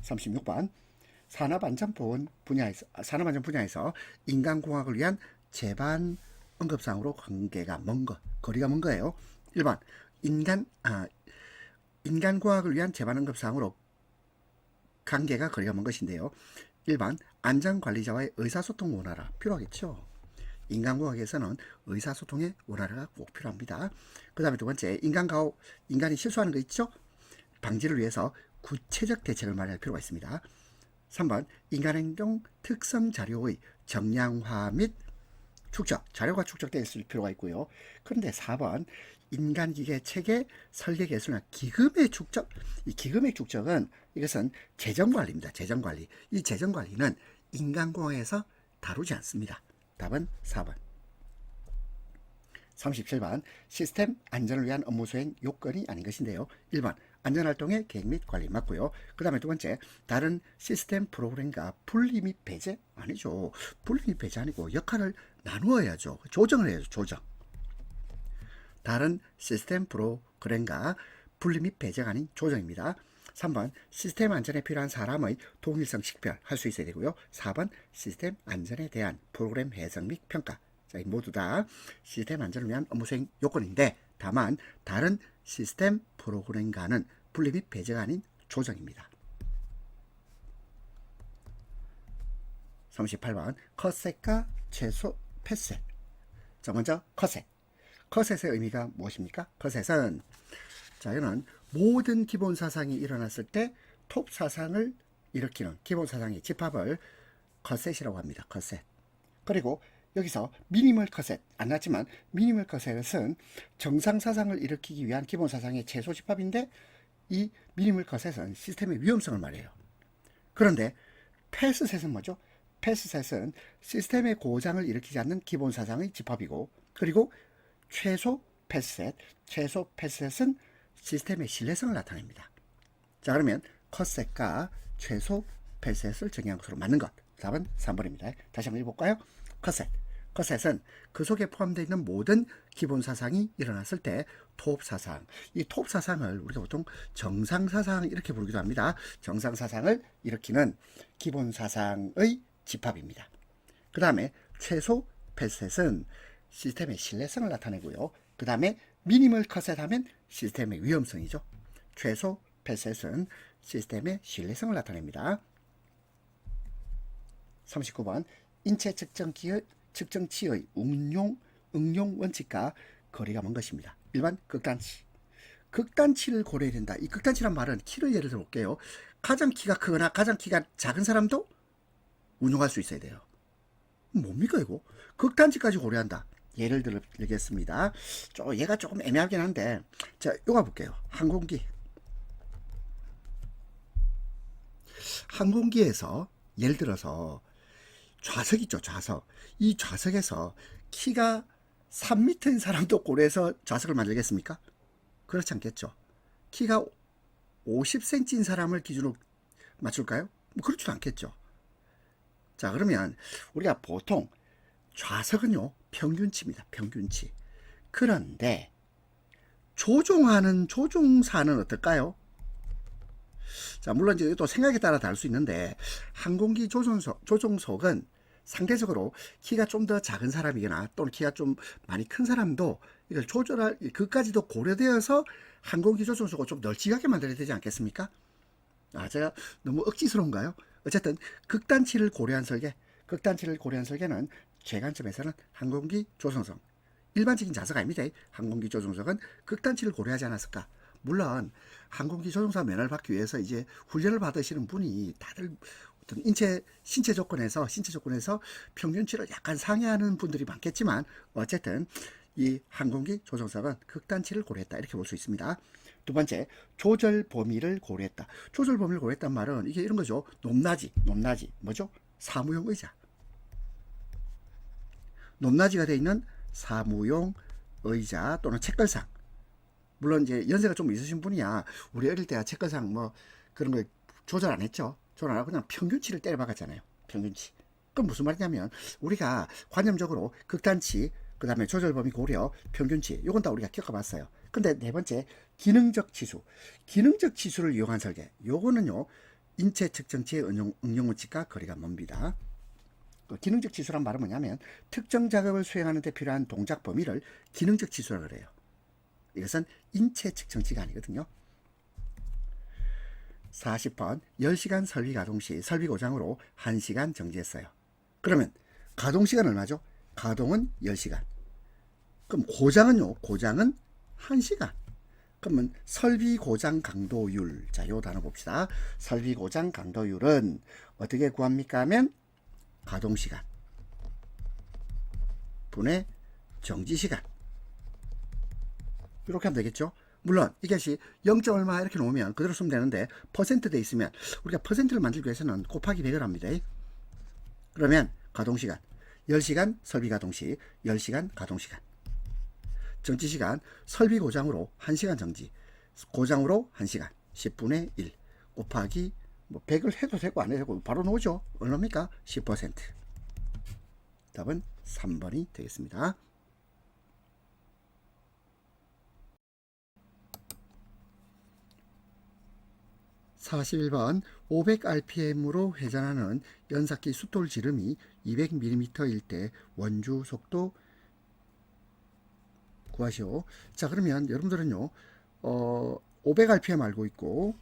36번 산업안전 분야에서 인간공학을 위한 제반 언급사항으로 관계가 먼 거, 거리가 먼 거예요. 1번 인간공학을 위한 제반 언급사항으로 관계가 거리가 먼 것인데요. 1번 안전관리자와의 의사소통 원활화 필요하겠죠. 인간공학에서는 의사소통의 원활화가 꼭 필요합니다. 그 다음에 두 번째 인간이 실수하는 거 있죠. 방지를 위해서 구체적 대책을 마련할 필요가 있습니다. 3번 인간행동 특성 자료의 정량화 및 축적, 자료가 축적되어 있을 필요가 있고요. 그런데 4번 인간기계 체계 설계 개선과 기금의 축적. 이 기금의 축적은 이것은 재정관리입니다. 재정관리. 이 재정관리는 인간공학에서 다루지 않습니다. 답은 4번. 37번 시스템 안전을 위한 업무 수행 요건이 아닌 것인데요. 1번 안전활동의 계획 및 관리 맞고요. 그 다음에 두 번째 다른 시스템 프로그램과 분리 및 배제 아니죠. 분리 및 배제 아니고 역할을 나누어야죠. 조정을 해야죠. 조정. 다른 시스템 프로그램과 분리 및 배제가 아닌 조정입니다. 3번 시스템 안전에 필요한 사람의 동일성 식별 할 수 있어야 되고요. 4번 시스템 안전에 대한 프로그램 해석 및 평가. 자, 모두 다 시스템 안전을 위한 업무 수행 요건인데 다만 다른 시스템 프로그램과는 분리 및 배제가 아닌 조정입니다. 38번 컷셋과 최소 패셋. 자, 먼저 컷셋. 컷셋의 의미가 무엇입니까? 컷셋은 자, 이거는 모든 기본 사상이 일어났을 때 톱 사상을 일으키는 기본 사상의 집합을 컷셋이라고 합니다. 컷셋. 그리고 여기서 미니멀 컷셋 안 나왔지만 미니멀 컷셋은 정상 사상을 일으키기 위한 기본 사상의 최소 집합인데 이 미니멀 컷셋은 시스템의 위험성을 말해요. 그런데 패스셋은 뭐죠? 패스셋은 시스템의 고장을 일으키지 않는 기본 사상의 집합이고 그리고 최소 패스셋은 시스템의 신뢰성을 나타냅니다. 자, 그러면 컷셋과 최소 패스셋을 정의한 것으로 맞는 것. 답은 3번입니다. 다시 한번 읽어볼까요? 컷셋은 그 속에 포함되어 있는 모든 기본 사상이 일어났을 때 톱 사상, 이 톱 사상을 우리가 보통 정상 사상 이렇게 부르기도 합니다. 정상 사상을 일으키는 기본 사상의 집합입니다. 그 다음에 최소 패스셋은 시스템의 신뢰성을 나타내고요. 그 다음에 미니멀 컷셋 하면 시스템의 위험성이죠. 최소 패스셋은 시스템의 신뢰성을 나타냅니다. 39번 인체 측정치의 응용 원칙과 거리가 먼 것입니다. 1번 극단치. 극단치를 고려해야 된다. 이 극단치란 말은 키를 예를 들어 볼게요. 가장 키가 크거나 가장 키가 작은 사람도 운용할 수 있어야 돼요. 뭡니까 이거? 극단치까지 고려한다. 예를 들겠습니다. 얘가 조금 애매하긴 한데 자, 요거 볼게요. 항공기에서 예를 들어서 좌석 있죠, 좌석. 이 좌석에서 키가 3m인 사람도 고려해서 좌석을 만들겠습니까? 그렇지 않겠죠. 키가 50cm인 사람을 기준으로 맞출까요? 뭐 그렇지도 않겠죠. 자, 그러면 우리가 보통 좌석은요 평균치입니다. 평균치. 그런데 조종하는 조종사는 어떨까요? 자, 물론 이제 또 생각에 따라 다를 수 있는데 항공기 조종석은 상대적으로 키가 좀 더 작은 사람이거나 또는 키가 좀 많이 큰 사람도 이걸 조절할 그까지도 고려되어서 항공기 조종석을 좀 널찍하게 만들어야 되지 않겠습니까? 아, 제가 너무 억지스러운가요? 어쨌든 극단치를 고려한 설계는 제 관점에서는 항공기 조종석 일반적인 좌석 아닙니다. 항공기 조종석은 극단치를 고려하지 않았을까? 물론 항공기 조종사 면허를 받기 위해서 이제 훈련을 받으시는 분이 다들 어떤 신체 조건에서 평균치를 약간 상회하는 분들이 많겠지만 어쨌든 이 항공기 조종석은 극단치를 고려했다 이렇게 볼 수 있습니다. 두 번째, 조절 범위를 고려했다. 조절 범위를 고려했단 말은 이게 이런 거죠. 높낮이 뭐죠? 사무용 의자. 높낮이가 되어 있는 사무용 의자 또는 책걸상. 물론 이제 연세가 좀 있으신 분이야 우리 어릴 때야 책걸상 뭐 그런 거 조절 안 했죠. 조절 안 하고 그냥 평균치를 때려 박았잖아요. 평균치. 그럼 무슨 말이냐면 우리가 관념적으로 극단치, 그 다음에 조절 범위 고려, 평균치 요건 다 우리가 겪어봤어요. 근데 네 번째 기능적 치수를 이용한 설계. 요거는요 인체 측정치의 응용 원칙과 거리가 멉니다. 기능적 치수란 말은 뭐냐면 특정 작업을 수행하는 데 필요한 동작 범위를 기능적 치수라고 그래요. 이것은 인체 측정치가 아니거든요. 40번 10시간 설비 가동 시 설비 고장으로 1시간 정지했어요. 그러면 가동시간 얼마죠? 가동은 10시간. 그럼 고장은요? 고장은 1시간. 그러면 설비 고장 강도율. 자, 요 단어 봅시다. 설비 고장 강도율은 어떻게 구합니까? 하면 가동시간 분의 정지시간. 이렇게 하면 되겠죠. 물론 이것이 0. 얼마 이렇게 놓으면 그대로 쓰면 되는데 퍼센트 돼 있으면 우리가 퍼센트를 만들기 위해서는 곱하기 100을 합니다. 그러면 가동시간 10시간 설비 가동시 10시간 가동시간. 정지시간 설비 고장으로 1시간 정지, 고장으로 1시간 10분의 1 곱하기 뭐 100을 해도 되고 안 해도 되고 바로 나오죠. 얼마입니까? 10%. 답은 3번이 되겠습니다. 41번 500rpm으로 회전하는 연삭기 숫돌 지름이 200mm일 때 원주 속도 구하시오. 자, 그러면 여러분들은요 500rpm 알고 있고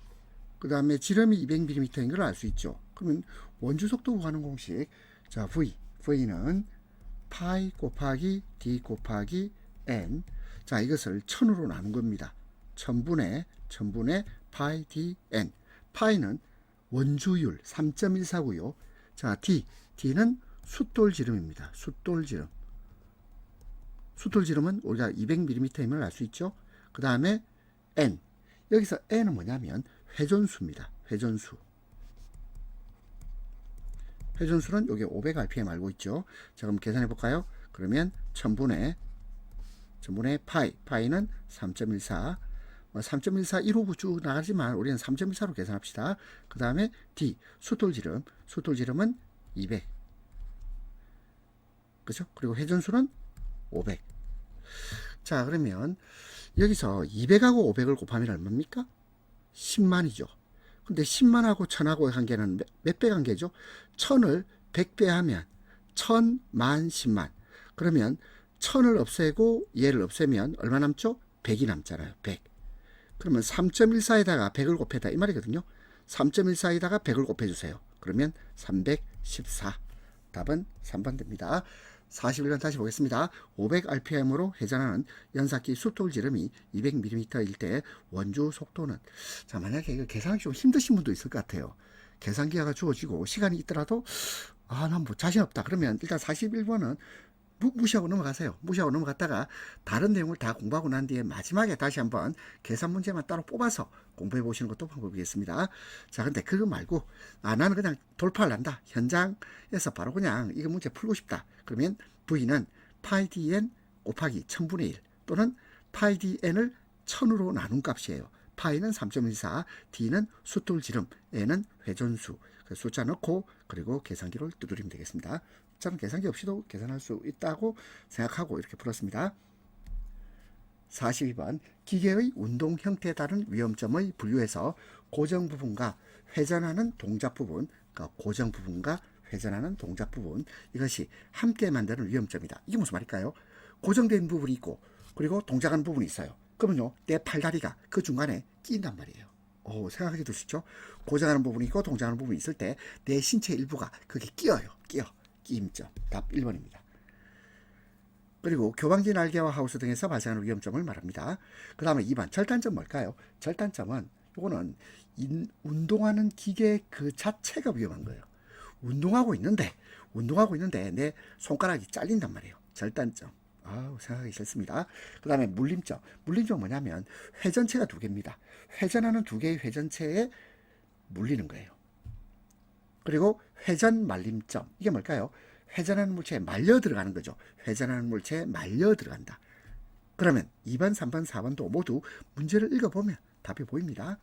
그 다음에 지름이 200mm인 걸 알 수 있죠. 그러면 원주 속도 구하는 공식, 자 V는 파이 곱하기 D 곱하기 N, 자 이것을 1000으로 나눈 겁니다. 1000분의 파이 dn. 파이는 원주율 3.14고요. 자 D는 숫돌 지름입니다. 숫돌 지름은 우리가 200mm임을 알 수 있죠. 그 다음에 N, 여기서 N은 뭐냐면 회전수입니다. 회전수는 여기 500rpm 알고 있죠. 자 그럼 계산해 볼까요? 그러면 1000분의 파이는 3.14, 3.14 1호부 쭉 나가지만 우리는 3.14로 계산합시다. 그 다음에 D 숫돌 지름은 200, 그죠? 그리고 회전수는 500. 자 그러면 여기서 200하고 500을 곱하면 얼마입니까? 10만이죠. 근데 10만하고 1000하고 관계는 몇 배 관계죠? 1000을 100배 하면 1000, 만, 10만. 그러면 1000을 없애고 얘를 없애면 얼마 남죠? 100이 남잖아요. 100. 그러면 3.14에다가 100을 곱했다 이 말이거든요. 3.14에다가 100을 곱해주세요. 그러면 314. 답은 3번 됩니다. 41번 다시 보겠습니다. 500rpm으로 회전하는 연삭기 숫돌 지름이 200mm일 때 원주 속도는, 자 만약에 이거 계산하기 좀 힘드신 분도 있을 것 같아요. 계산기가 주어지고 시간이 있더라도 난 뭐 자신 없다 그러면 일단 41번은 무시하고 넘어가세요. 무시하고 넘어갔다가 다른 내용을 다 공부하고 난 뒤에 마지막에 다시 한번 계산 문제만 따로 뽑아서 공부해 보시는 것도 방법이겠습니다. 자, 근데 그거 말고 나는 그냥 돌파를 한다. 현장에서 바로 그냥 이거 문제 풀고 싶다. 그러면 V는 파이 dn 곱하기 1000분의 1 또는 파이 dn을 1000으로 나눈 값이에요. 파이는 3.14, d는 숫돌 지름, n은 회전수. 숫자 넣고 그리고 계산기를 두드리면 되겠습니다. 저는 계산기 없이도 계산할 수 있다고 생각하고 이렇게 풀었습니다. 42번 기계의 운동 형태에 따른 위험점의 분류에서 고정 부분과 회전하는 동작 부분, 그러니까 고정 부분과 회전하는 동작 부분, 이것이 함께 만드는 위험점이다. 이게 무슨 말일까요? 고정된 부분이 있고 그리고 동작하는 부분이 있어요. 그러면요 내 팔다리가 그 중간에 끼인단 말이에요. 생각하기도 쉽죠? 고정하는 부분이 있고 동작하는 부분이 있을 때 내 신체 일부가 거기 끼어요. 끼임점. 답 1번입니다. 그리고 교방지 날개와 하우스 등에서 발생하는 위험점을 말합니다. 그 다음에 2번 절단점 뭘까요? 절단점은 이거는 운동하는 기계 그 자체가 위험한 거예요. 운동하고 있는데 내 손가락이 잘린단 말이에요. 절단점. 생각하기 싫습니다. 그 다음에 물림점 뭐냐면 회전체가 두 개입니다. 회전하는 두 개의 회전체에 물리는 거예요. 그리고 회전 말림점, 이게 뭘까요? 회전하는 물체에 말려 들어가는 거죠. 회전하는 물체에 말려 들어간다. 그러면 2번, 3번, 4번도 모두 문제를 읽어보면 답이 보입니다.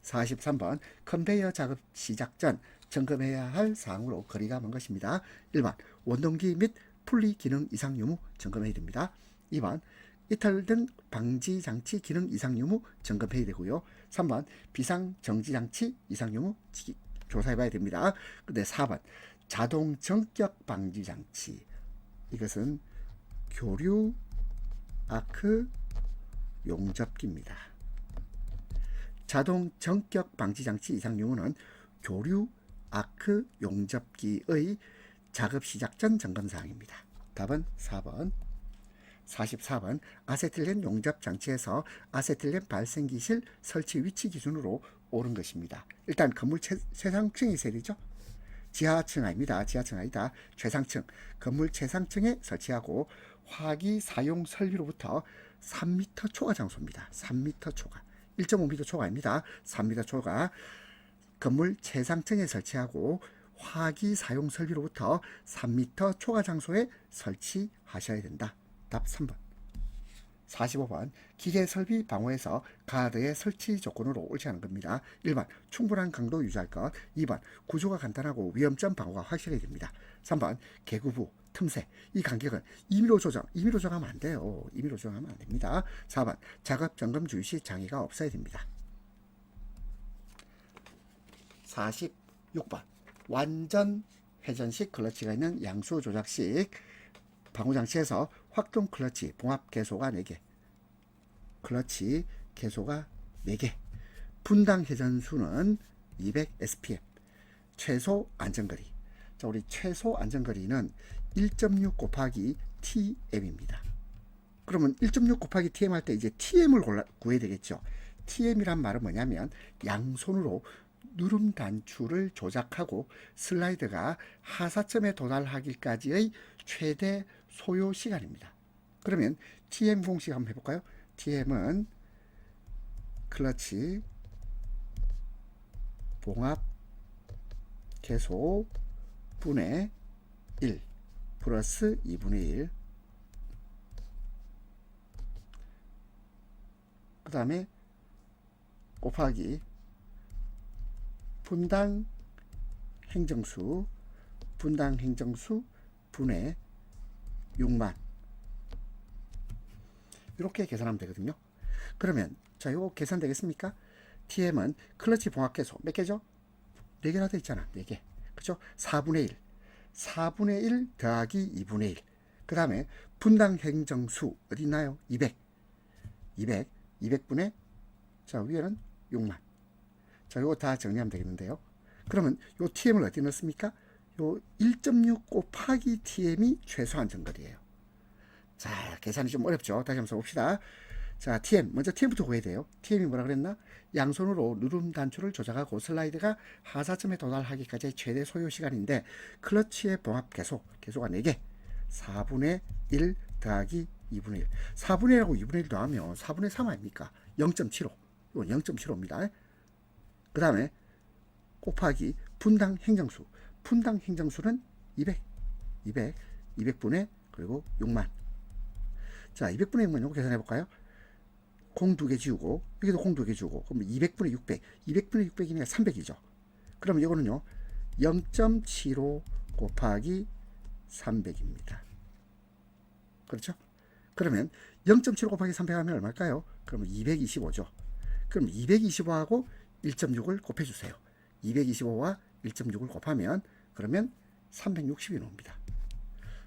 43번 컨베이어 작업 시작 전 점검해야 할 사항으로 거리가 먼 것입니다. 1번 원동기 및 분리 기능 이상 유무 점검해야 됩니다. 2번 이탈 등 방지 장치 기능 이상 유무 점검해야 되고요. 3번 비상 정지 장치 이상 유무 조사해 봐야 됩니다. 근데 4번 자동 전격 방지 장치, 이것은 교류 아크 용접기입니다. 자동 전격 방지 장치 이상 유무는 교류 아크 용접기의 작업 시작 전 점검 사항입니다. 답은 4번. 44번 아세틸렌 용접 장치에서 아세틸렌 발생기실 설치 위치 기준으로 옳은 것입니다. 일단 건물 최상층에 있어야 되죠. 지하층 아닙니다. 지하층 아니다. 최상층. 건물 최상층에 설치하고 화기 사용 설비로부터 3m 초과 장소입니다. 3m 초과. 1.5m 초과 아닙니다. 3m 초과. 건물 최상층에 설치하고 화기 사용 설비로부터 3m 초과 장소에 설치하셔야 된다. 답 3번. 45번 기계 설비 방호에서 가드의 설치 조건으로 옳지 않은 겁니다. 1번 충분한 강도 유지할 것, 2번 구조가 간단하고 위험점 방호가 확실해야 됩니다. 3번 개구부 틈새, 이 간격은 2mm 조정, 2mm 조정하면 안 돼요. 2mm 조정하면 안 됩니다. 4번 작업 점검 주의 시 장애가 없어야 됩니다. 46번 완전 회전식 클러치가 있는 양수 조작식 방호장치에서 확동 클러치 봉합 개소가 4개, 클러치 개소가 4개, 분당 회전수는 200 SPM, 최소 안전거리. 자, 우리 최소 안전거리는 1.6 곱하기 TM입니다. 그러면 1.6 곱하기 TM 할 때 이제 TM을 구해야 되겠죠. TM이란 말은 뭐냐면 양손으로 누름 단추를 조작하고 슬라이드가 하사점에 도달하기까지의 최대 소요 시간입니다. 그러면 TM 공식 한번 해볼까요? TM은 클러치 봉합 개소 분의 1 플러스 2분의 1, 그 다음에 곱하기 분당 행정수 분의 6만, 이렇게 계산하면 되거든요. 그러면 자, 이거 계산되겠습니까? TM은 클러치 봉합 개소 몇 개죠? 4개나 돼 있잖아. 4개. 그죠? 4분의 1 더하기 2분의 1. 그 다음에 분당 행정수 어디 있나요? 200분의, 자, 위에는 6만. 자, 이거 다 정리하면 되겠는데요. 그러면 요 TM을 어디 넣습니까? 요 1.6 곱하기 TM이 최소 안전거리예요. 자, 계산이 좀 어렵죠. 다시 한번 써봅시다. 자, TM, 먼저 TM부터 구해야 돼요. TM이 뭐라 그랬나? 양손으로 누름 단추를 조작하고 슬라이드가 하사점에 도달하기까지의 최대 소요 시간인데, 클러치의 봉합 개소가 4개, 4분의 1 더하기 2분의 1. 4분의 1하고 2분의 1 더하면 4분의 3 아닙니까? 0.75. 이건 0.75입니다. 그 다음에 곱하기 분당 행정수는 200분의 그리고 6만. 자, 200분의 6만 이거 계산해 볼까요? 공 2개 지우고 여기도 공 2개 지우고, 그럼 200분의 600, 200분의 600이니까 300이죠. 그러면 이거는요 0.75 곱하기 300입니다. 그렇죠? 그러면 0.75 곱하기 300 하면 얼마일까요? 그러면 225죠. 그럼 225하고 1.6을 곱해주세요. 225와 1.6을 곱하면 그러면 360이 나옵니다.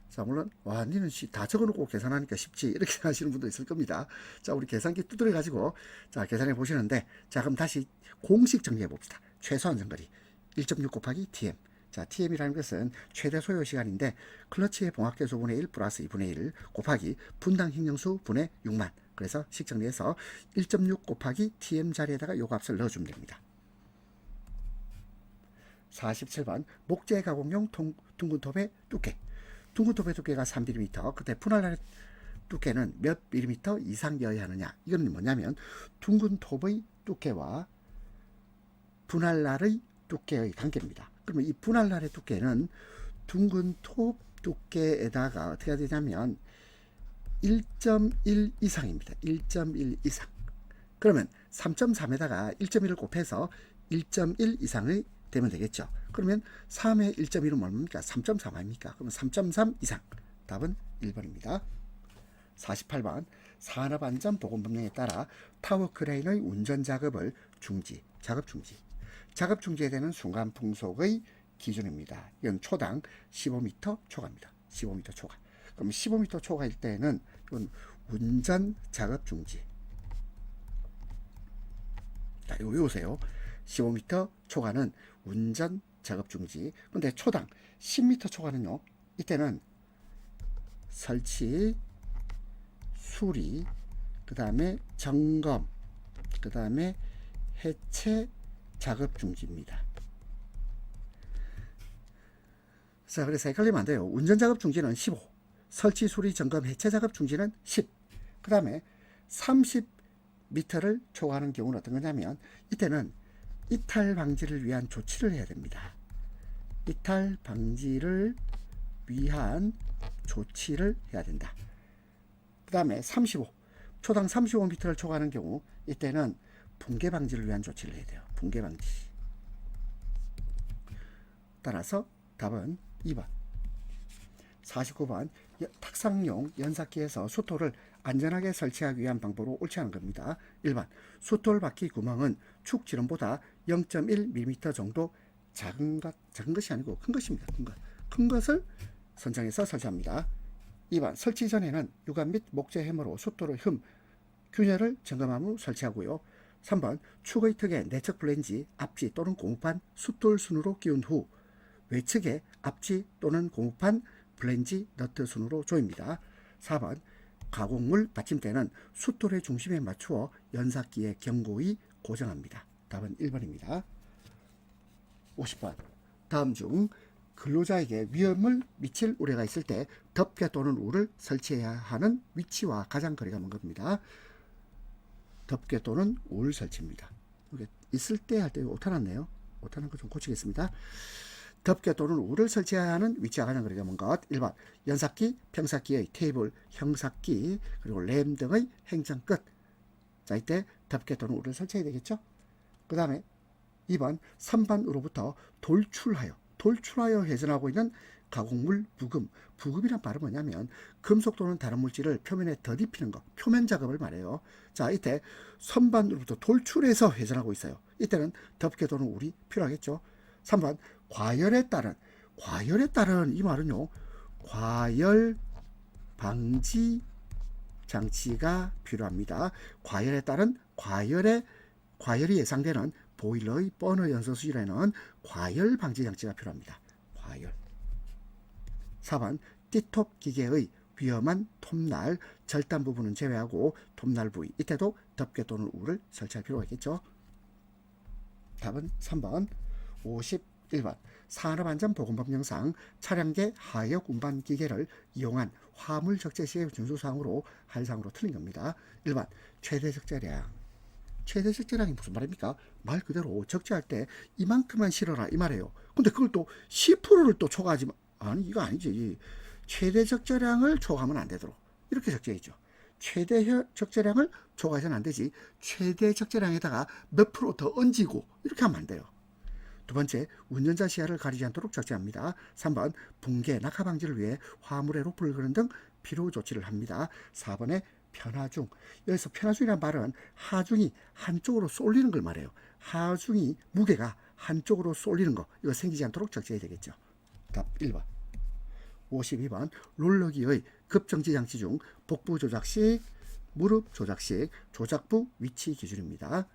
자, 물론 와, 니는 다 적어놓고 계산하니까 쉽지, 이렇게 하시는 분도 있을 겁니다. 자, 우리 계산기 두드려 가지고 자, 계산해 보시는데, 자, 그럼 다시 공식 정리해 봅시다. 최소 안전거리 1.6 곱하기 TM. 자, TM이라는 것은 최대 소요 시간인데, 클러치의 봉합 개소 분의 1 플러스 2분의 1 곱하기 분당 행정수 분의 6만. 그래서 식 정리해서 1.6 곱하기 TM 자리에다가 요 값을 넣어주면 됩니다. 47번 목재 가공용 둥근 톱의 두께. 둥근 톱의 두께가 3mm. 그때 분할날의 두께는 몇 밀리미터 이상이어야 하느냐. 이건 뭐냐면 둥근 톱의 두께와 분할날의 두께의 관계입니다. 그러면 이 분할날의 두께는 둥근 톱 두께에다가 어떻게 해야 되냐면 1.1 이상입니다. 1.1 이상. 그러면 3.3에다가 1.1을 곱해서 1.1 이상의 되면 되겠죠. 그러면 3의 1.1은 뭡니까? 3.3 아닙니까? 그러면 3.3 이상. 답은 1번입니다. 48번 산업안전보건법령에 따라 타워크레인의 운전작업을 작업 중지에 되는 순간풍속의 기준입니다. 이건 초당 15m 초과입니다. 15m 초과. 그럼 15m 초과일 때는 이건 운전작업 중지. 자, 이거 외우세요. 15m 초과는 운전 작업 중지. 근데 초당 10m 초과는요, 이때는 설치, 수리, 그 다음에 점검, 그 다음에 해체 작업 중지입니다. 자, 그래서 헷갈리면 안 돼요. 운전 작업 중지는 15, 설치, 수리, 점검, 해체 작업 중지는 10, 그 다음에 30m를 초과하는 경우는 어떤 거냐면, 이때는 이탈 방지를 위한 조치를 해야 됩니다. 이탈 방지를 위한 조치를 해야 된다. 그 다음에 35, 초당 35m를 초과하는 경우, 이때는 붕괴 방지를 위한 조치를 해야 돼요. 붕괴 방지. 따라서 답은 2번. 49번 탁상용 연삭기에서 수토를 안전하게 설치하기 위한 방법으로 옳지 않은 겁니다. 1번 수톨 바퀴 구멍은 축 지름보다 0.1mm 정도 작은 것이 아니고 큰 것입니다. 큰 것을 선정해서 설치합니다. 2번 설치 전에는 유관 및 목재 해머로 숫도를 균열을 점검한 후 설치하고요. 3번 축의 턱에 내측 플랜지, 앞지 또는 고무판 숫돌 순으로 끼운 후 외측에 앞지 또는 고무판 플랜지 너트 순으로 조입니다. 4번 가공물 받침대는 숫돌의 중심에 맞추어 연삭기에 견고히 고정합니다. 답은 1번입니다. 50번 다음 중 근로자에게 위험을 미칠 우려가 있을 때 덮개 또는 울을 설치해야 하는 위치와 가장 거리가 먼 겁니다. 덮개 또는 울 설치입니다. 있을 때 할 때 오타났네요. 오타난 거 좀 고치겠습니다. 덮개 또는 울을 설치해야 하는 위치와 가장 거리가 먼 것. 1번 연삭기, 평삭기의 테이블, 형삭기, 그리고 램 등의 행정 끝. 자, 이때 덮개 또는 울을 설치해야 되겠죠. 그 다음에 2번 선반으로부터 돌출하여 회전하고 있는 가공물 부금이란 말은 뭐냐면 금속 또는 다른 물질을 표면에 덧입히는 거, 표면 작업을 말해요. 자, 이때 선반으로부터 돌출해서 회전하고 있어요. 이때는 덮개 또는 울이 필요하겠죠. 3번 과열에 따른 이 말은요, 과열 방지 장치가 필요합니다. 과열에 따른 과열이 예상되는 보일러의 버너 연소 수질에는 과열 방지 장치가 필요합니다. 과열. 4번 띠톱 기계의 위험한 톱날, 절단 부분은 제외하고 톱날 부위, 이때도 덮개 또는 울을 설치할 필요가 있겠죠. 답은 3번. 51번 산업안전보건법령상 차량계 하역 운반 기계를 이용한 화물 적재 시의 준수사항으로 한사항으로 틀린 겁니다. 1번 최대 적재량이 무슨 말입니까? 말 그대로 적재할 때 이만큼만 실어라 이 말이에요. 근데 그걸 또 10%를 또 초과하지 아니 이거 아니지. 최대 적재량을 초과하면 안 되도록 이렇게 적재했죠. 최대 적재량을 초과해서는 안 되지. 최대 적재량에다가 몇 프로 더 얹이고 이렇게 하면 안 돼요. 두 번째, 운전자 시야를 가리지 않도록 적재합니다. 3번, 붕괴, 낙하 방지를 위해 화물에 로프를 그는 등 필요 조치를 합니다. 4번에 편하중. 여기서 편하중이라는 말은 하중이 한쪽으로 쏠리는 걸 말해요. 하중이 무게가 한쪽으로 쏠리는 거. 이거 생기지 않도록 적재해야 되겠죠. 답 1번. 52번, 롤러기의 급정지 장치 중 복부 조작식, 무릎 조작식, 조작부 위치 기준입니다.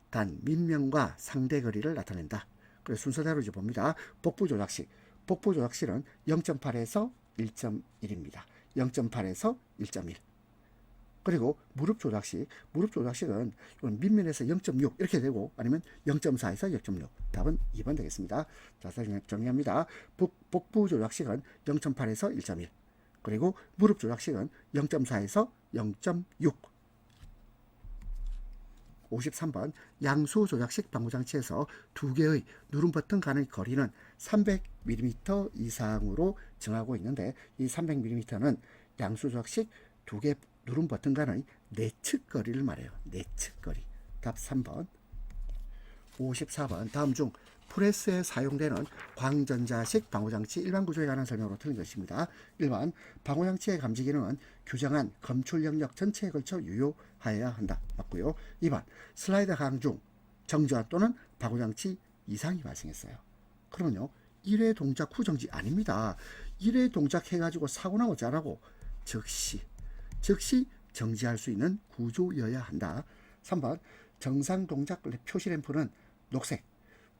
단 민명과 상대 거리를 나타낸다. 그래서 순서대로 이제 봅니다. 복부 조작실은 0.8에서 1.1입니다. 0.8에서 1.1. 그리고 무릎 조작식은 밑면에서 0.6 이렇게 되고 아니면 0.4에서 0.6. 답은 2번 되겠습니다. 자, 정리합니다. 복부 조작식은 0.8에서 1.1. 그리고 무릎 조작식은 0.4에서 0.6. 53번 양수 조작식 방부장치에서 두 개의 누름 버튼 간의 거리는 300mm 이상으로 정하고 있는데 이 300mm는 양수 조작식 두 개 누름 버튼 간의 내측 거리를 말해요. 내측 거리. 답 3번. 54번 다음 중 프레스에 사용되는 광전자식 방호장치 일반 구조에 관한 설명으로 틀린 것입니다. 1번 방호장치의 감지 기능은 규정한 검출 영역 전체에 걸쳐 유효하여야 한다. 맞고요. 2번 슬라이드 하강 중 정지환 또는 방호장치 이상이 발생했어요. 그러면요 1회 동작 후 정지 아닙니다. 1회 동작 해가지고 사고 나고 자라고 즉시 정지할 수 있는 구조여야 한다. 3번 정상 동작 표시 램프는 녹색,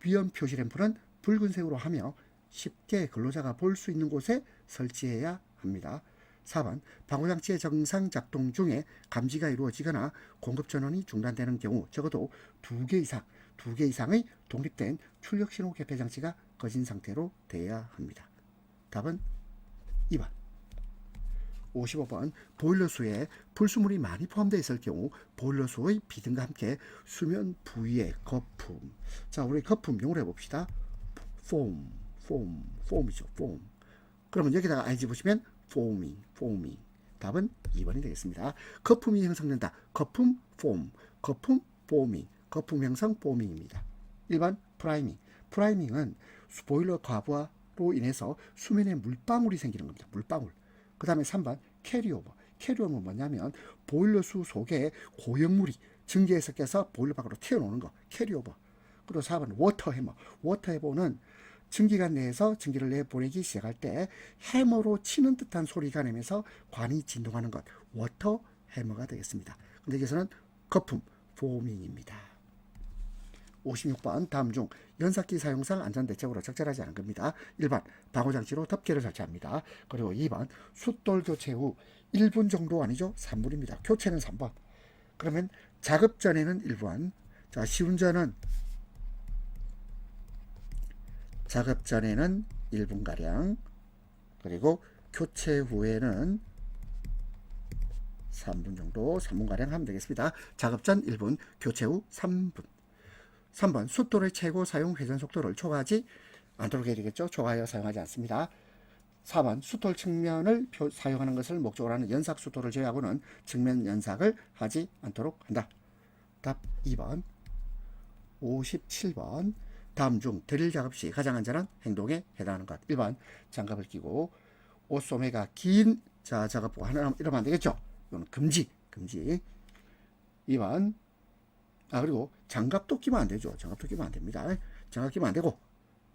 위험 표시 램프는 붉은색으로 하며 쉽게 근로자가 볼 수 있는 곳에 설치해야 합니다. 4번 방호장치의 정상 작동 중에 감지가 이루어지거나 공급 전원이 중단되는 경우 적어도 2개 이상의 독립된 출력신호 개폐 장치가 꺼진 상태로 되어야 합니다. 답은 2번. 55번 보일러수에 불수물이 많이 포함되어 있을 경우 보일러수의 비등과 함께 수면 부위의 거품. 자, 우리 거품 용어로 해봅시다. 폼이죠. 폼. 그러면 여기다가 ing 보시면 foaming. 답은 2번이 되겠습니다. 거품이 형성된다. 거품 foaming. 거품 형성 foaming입니다. 1번 프라이밍은 보일러 과부하로 인해서 수면에 물방울이 생기는 겁니다. 물방울. 그 다음에 3번 캐리오버는 뭐냐면 보일러수 속에 고형물이 증기에 섞여서 보일러 밖으로 튀어나오는 거. 캐리오버. 그리고 4번 워터 해머. 워터 해머는 증기관 내에서 증기를 내보내기 시작할 때 해머로 치는 듯한 소리가 나면서 관이 진동하는 것. 워터 해머가 되겠습니다. 근데 여기서는 거품, 포밍입니다. 56번 다음 중 연삭기 사용상 안전대책으로 적절하지 않은 겁니다. 1번 방호장치로 덮개를 설치합니다. 그리고 2번 숫돌 교체 후 1분 정도 아니죠? 3분입니다. 교체는 3번. 그러면 작업 전에는 1분. 자, 시운전은 작업 전에는 1분가량, 그리고 교체 후에는 3분 정도, 3분가량 하면 되겠습니다. 작업 전 1분, 교체 후 3분. 3번 숫돌의 최고 사용 회전 속도를 초과하지 않도록 해야 되겠죠. 초과하여 사용하지 않습니다. 4번 숫돌 측면을 사용하는 것을 목적으로 하는 연삭 숫돌을 제외하고는 측면 연삭을 하지 않도록 한다. 답 2번. 57번 다음 중 드릴 작업 시 가장 안전한 행동에 해당하는 것. 1번 장갑을 끼고 옷소매가 긴 작업 하나 이러면 안 되겠죠. 이건 금지. 2번 그리고 장갑도 끼면 안 되죠. 장갑도 끼면 안 됩니다. 장갑 끼면 안 되고,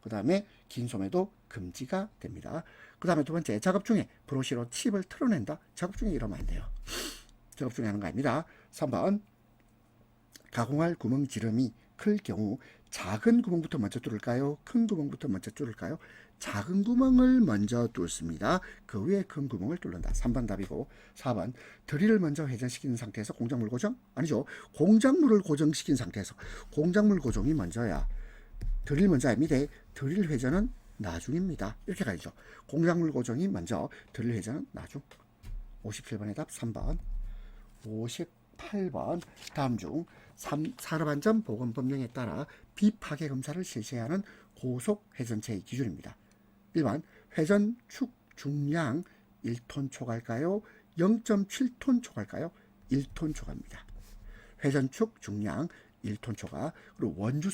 그 다음에 긴 소매도 금지가 됩니다. 그 다음에 두 번째, 작업 중에 브러쉬로 칩을 털어낸다. 작업 중에 이러면 안 돼요. 작업 중에 하는 거 아닙니다. 3번 가공할 구멍 지름이 클 경우 작은 구멍부터 먼저 뚫을까요? 큰 구멍부터 먼저 뚫을까요? 작은 구멍을 먼저 뚫습니다. 그 위에 큰 구멍을 뚫는다. 3번 답이고, 4번 드릴을 먼저 회전시키는 상태에서 공작물 고정? 아니죠. 공작물을 고정시킨 상태에서, 공작물 고정이 먼저야. 드릴 먼저 아닙니다. 드릴 회전은 나중입니다. 이렇게 가야죠. 공작물 고정이 먼저, 드릴 회전은 나중. 57번의 답 3번. 58번 다음 중 산업안전보건법령에 따라 비파괴 검사를 실시해야 하는 고속 회전체의 기준입니다. 1번 회전 축 중량 1톤 초과일까요? 0.7톤 초과일까요? 1톤 초과입니다. 회전 축 중량 1톤 초과. 그리고 원주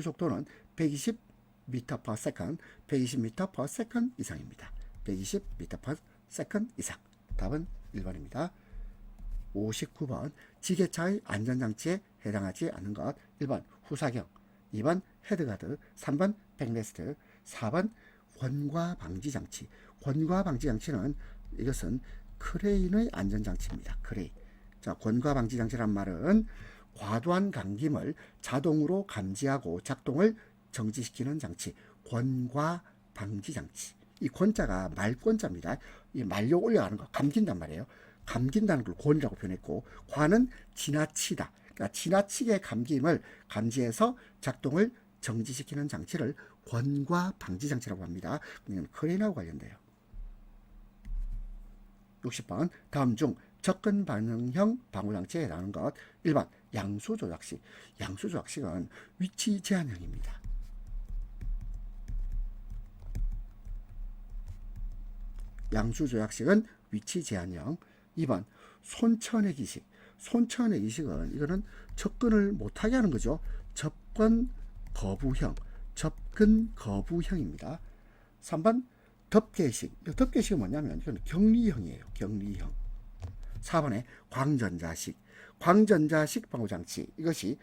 속도는 120m/s, 120m/s 이상입니다. 120m/s 이상. 답은 1번입니다. 59번 지게차의 안전장치에 해당하지 않는 것. 1번 후사경, 2번 헤드가드, 3번 백레스트, 4번 권과방지장치. 권과방지장치는 이것은 크레인의 안전장치입니다. 크레인. 자, 권과방지장치란 말은 과도한 감김을 자동으로 감지하고 작동을 정지시키는 장치. 권과방지장치. 이 권자가 말권자입니다. 이 말려 올려가는 거, 감긴단 말이에요. 감긴다는 걸 권이라고 표현했고, 과는 지나치다. 그러니까 지나치게 감김을 감지해서 작동을 정지시키는 장치를 권과 방지 장치라고 합니다. 이건 크레인하고 관련돼요. 60번 다음 중 접근 반응형 방호장치에 해당하는 것. 1번 양수 조작식. 양수 조작식은 위치 제한형입니다. 양수 조작식은 위치 제한형. 2번 손천외기식. 손천외기식은 이거는 접근을 못하게 하는 거죠. 접근 거부형입니다. 3번 덮개식. 덮개식은 뭐냐면 이건 격리형이에요. 격리형. 4번에 광전자식 방호장치. 이것이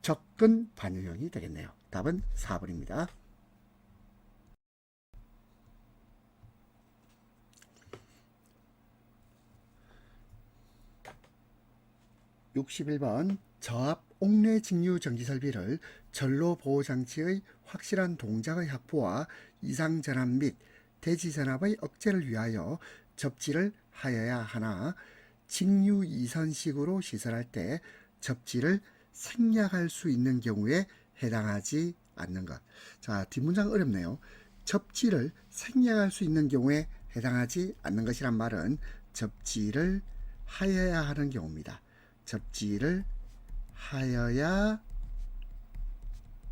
접근 반영형이 되겠네요. 답은 4번입니다. 61번 저압 옥내 직류 정지 설비를 전로 보호 장치의 확실한 동작의 확보와 이상 전압 및 대지 전압의 억제를 위하여 접지를 하여야 하나 직류 이선식으로 시설할 때 접지를 생략할 수 있는 경우에 해당하지 않는 것. 자, 뒷문장 어렵네요. 접지를 생략할 수 있는 경우에 해당하지 않는 것이란 말은 접지를 하여야 하는 경우입니다. 접지를 하여야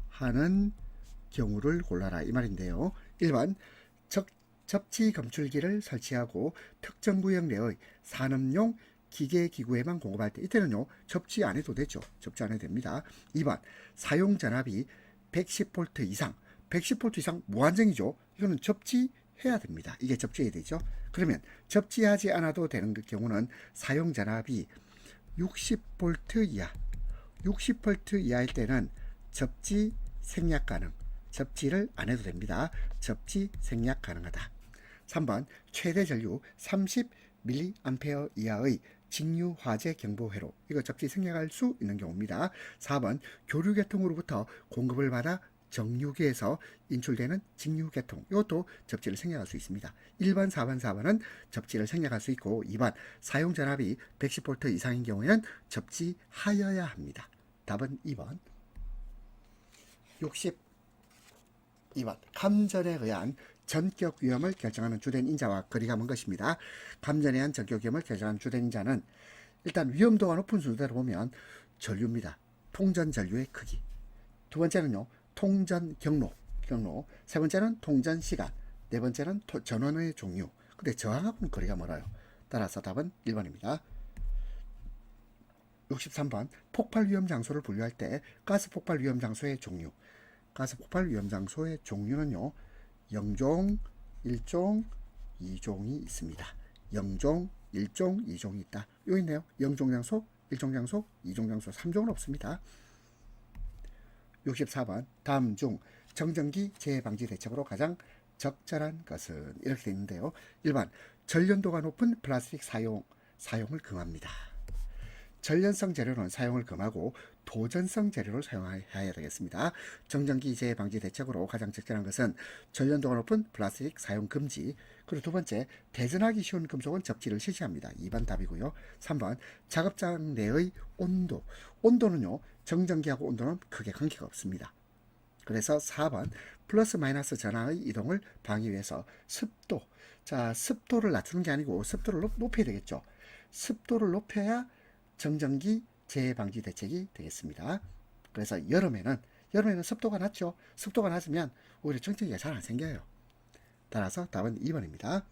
하는 경우를 골라라 이 말인데요. 1번 접지 검출기를 설치하고 특정 구역 내의 산업용 기계기구에만 공급할 때 이때는요 접지 안 해도 되죠. 접지 안 해도 됩니다. 2번 사용 전압이 110V 이상 110V 이상 무한정이죠. 이거는 접지해야 됩니다. 이게 접지해야 되죠. 그러면 접지하지 않아도 되는 경우는 사용 전압이 60V 이하 60V 이하일 때는 접지 생략 가능. 접지를 안 해도 됩니다. 접지 생략 가능하다. 3번 최대 전류 30mA 이하의 직류 화재 경보회로. 이거 접지 생략할 수 있는 경우입니다. 4번 교류계통으로부터 공급을 받아 정유기에서 인출되는 직류계통. 이것도 접지를 생략할 수 있습니다. 1번, 4번, 4번은 접지를 생략할 수 있고 2번 사용전압이 110V 이상인 경우에는 접지하여야 합니다. 답은 2번. 62번 감전에 의한 전격 위험을 결정하는 주된 인자와 거리가 먼 것입니다. 감전에 의한 전격 위험을 결정하는 주된 인자는 일단 위험도가 높은 순서대로 보면 전류입니다. 통전 전류의 크기. 두 번째는요, 통전 경로. 세 번째는 통전 시간. 네 번째는 전원의 종류. 근데 저항하고는 거리가 멀어요. 따라서 답은 1번입니다. 63번 폭발 위험 장소를 분류할 때 가스 폭발 위험 장소의 종류. 가스 폭발 위험 장소의 종류는요, 0종, 1종, 2종이 있습니다. 0종, 1종, 2종이 있다. 여기 있네요. 0종 장소, 1종 장소, 2종 장소, 3종은 없습니다. 64번 다음 중 정전기 재해 방지 대책으로 가장 적절한 것은 이렇게 되어 있는데요. 1번 전련도가 높은 플라스틱 사용을 금합니다. 전련성 재료는 사용을 금하고 도전성 재료를 사용해야 되겠습니다. 정전기 재해 방지 대책으로 가장 적절한 것은 전련도가 높은 플라스틱 사용 금지. 그리고 두 번째, 대전하기 쉬운 금속은 접지를 실시합니다. 2번 답이고요. 3번 작업장 내의 온도. 온도는요, 정전기하고 온도는 크게 관계가 없습니다. 그래서 4번 플러스 마이너스 전하의 이동을 방해하기 위해서 습도. 자, 습도를 낮추는 게 아니고 습도를 높여야 되겠죠. 습도를 높여야 정전기 재해 방지 대책이 되겠습니다. 그래서 여름에는 습도가 낮죠. 습도가 낮으면 오히려 정전기가 잘 안 생겨요. 따라서 답은 2번입니다.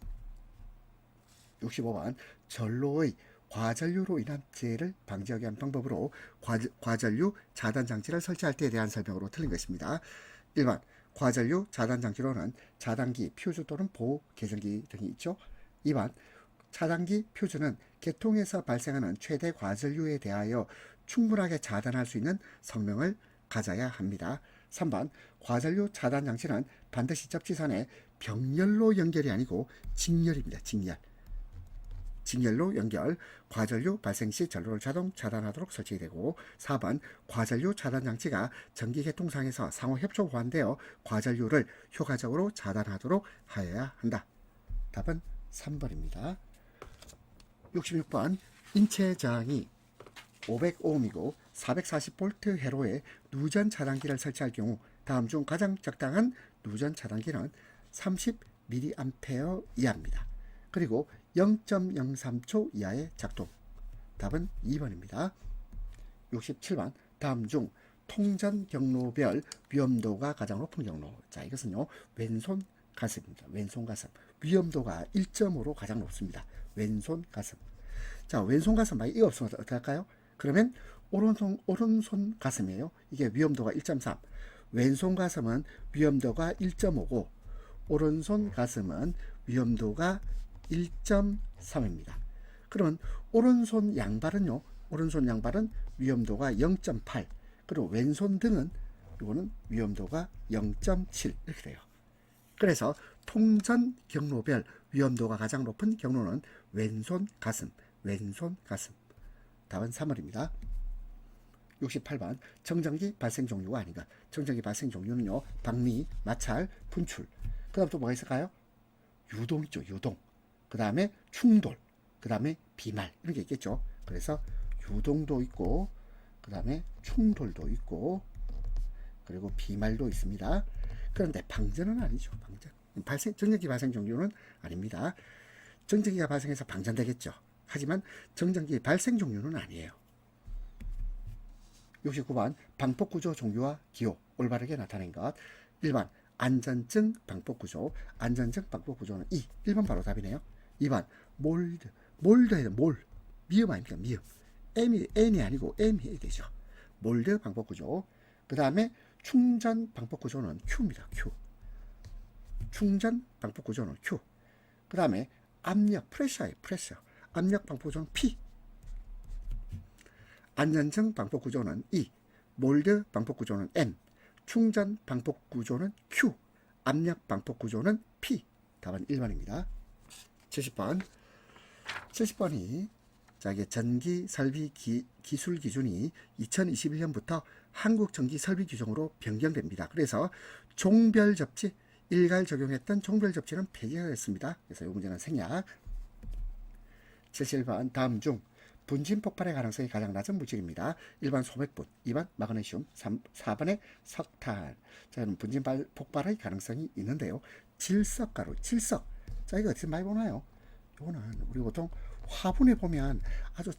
65번 전로의 과전류로 인한 재해를 방지하기 위한 방법으로 과전류 차단 장치를 설치할 때에 대한 설명으로 틀린 것입니다. 1번 과전류 차단 장치로는 차단기, 퓨즈 또는 보호 개전기 등이 있죠. 2번 차단기, 퓨즈는 계통에서 발생하는 최대 과전류에 대하여 충분하게 차단할 수 있는 성능을 가져야 합니다. 3번 과전류 차단 장치는 반드시 접지선에 병렬로 연결이 아니고 직렬입니다. 직렬로 연결, 과전류 발생 시 전로를 자동 차단하도록 설치되고, 4번 과전류 차단 장치가 전기 계통상에서 상호 협조 보완되어 과전류를 효과적으로 차단하도록 하여야 한다. 답은 3번입니다. 66번 인체 저항이 500ohm이고 440V 회로에 누전 차단기를 설치할 경우 다음 중 가장 적당한 누전 차단기는 30mA 이하입니다. 그리고 0.03초 이하의 작동. 답은 2번입니다. 67번 다음 중 통전 경로별 위험도가 가장 높은 경로. 자, 이것은요, 왼손 가슴입니다. 왼손 가슴. 위험도가 1.5로 가장 높습니다. 왼손 가슴. 자, 왼손 가슴 만약 이거 없으면 어떻게 할까요? 그러면 오른손 가슴이에요. 이게 위험도가 1.3. 왼손 가슴은 위험도가 1.5고 오른손 가슴은 위험도가 1.3입니다. 그러면 오른손 양발은요, 오른손 양발은 위험도가 0.8. 그리고 왼손 등은 이거는 위험도가 0.7 이렇게 돼요. 그래서 통전 경로별 위험도가 가장 높은 경로는 왼손 가슴. 답은 3번입니다. 68번 정전기 발생 종류가 아닌가. 정전기 발생 종류는요, 방미, 마찰, 분출. 그 다음 또 뭐가 있을까요? 유동 있죠. 유동. 그 다음에 충돌. 그 다음에 비말. 이런 게 있겠죠. 그래서 유동도 있고, 그 다음에 충돌도 있고, 그리고 비말도 있습니다. 그런데 방전은 아니죠. 정전기 발생 종류는 아닙니다. 정전기가 발생해서 방전되겠죠. 하지만 정전기 발생 종류는 아니에요. 69번 방폭구조 종류와 기호 올바르게 나타낸 것. 1번 안전증 방폭구조. 안전증 방폭구조는 1번 바로 답이네요. 2번 몰드해야 돼. 미음 아닙니까? 미음. N이 아니고 M이 해야 되죠. 몰드 방폭구조. 그 다음에 충전 방폭구조는 Q입니다. Q. 충전 방폭구조는 Q. 그 다음에 압력, 프레셔예요. 프레셔. 압력 방폭구조는 P. 안전증 방폭구조는 E. 몰드 방폭 구조는 M, 충전 방폭 구조는 Q, 압력 방폭 구조는 P. 답은 1번입니다. 70번. 70번이 자, 이게 전기 설비 기술 기준이 2021년부터 한국 전기 설비 규정으로 변경됩니다. 그래서 종별 접지, 일괄 적용했던 종별 접지는 폐지가 됐습니다. 그래서 이 문제는 생략. 71번. 다음 중 분진 폭발의 가능성이 가장 낮은 물질입니다. 1번 소맥분, 2번 마그네슘, 4번의 석탄. 자, 그럼 분진 폭발의 가능성이 있는데요. 질석가루, 질석. 자, 이거 어떻게 많이 보나요? 이거는 우리 보통 화분에 보면 아주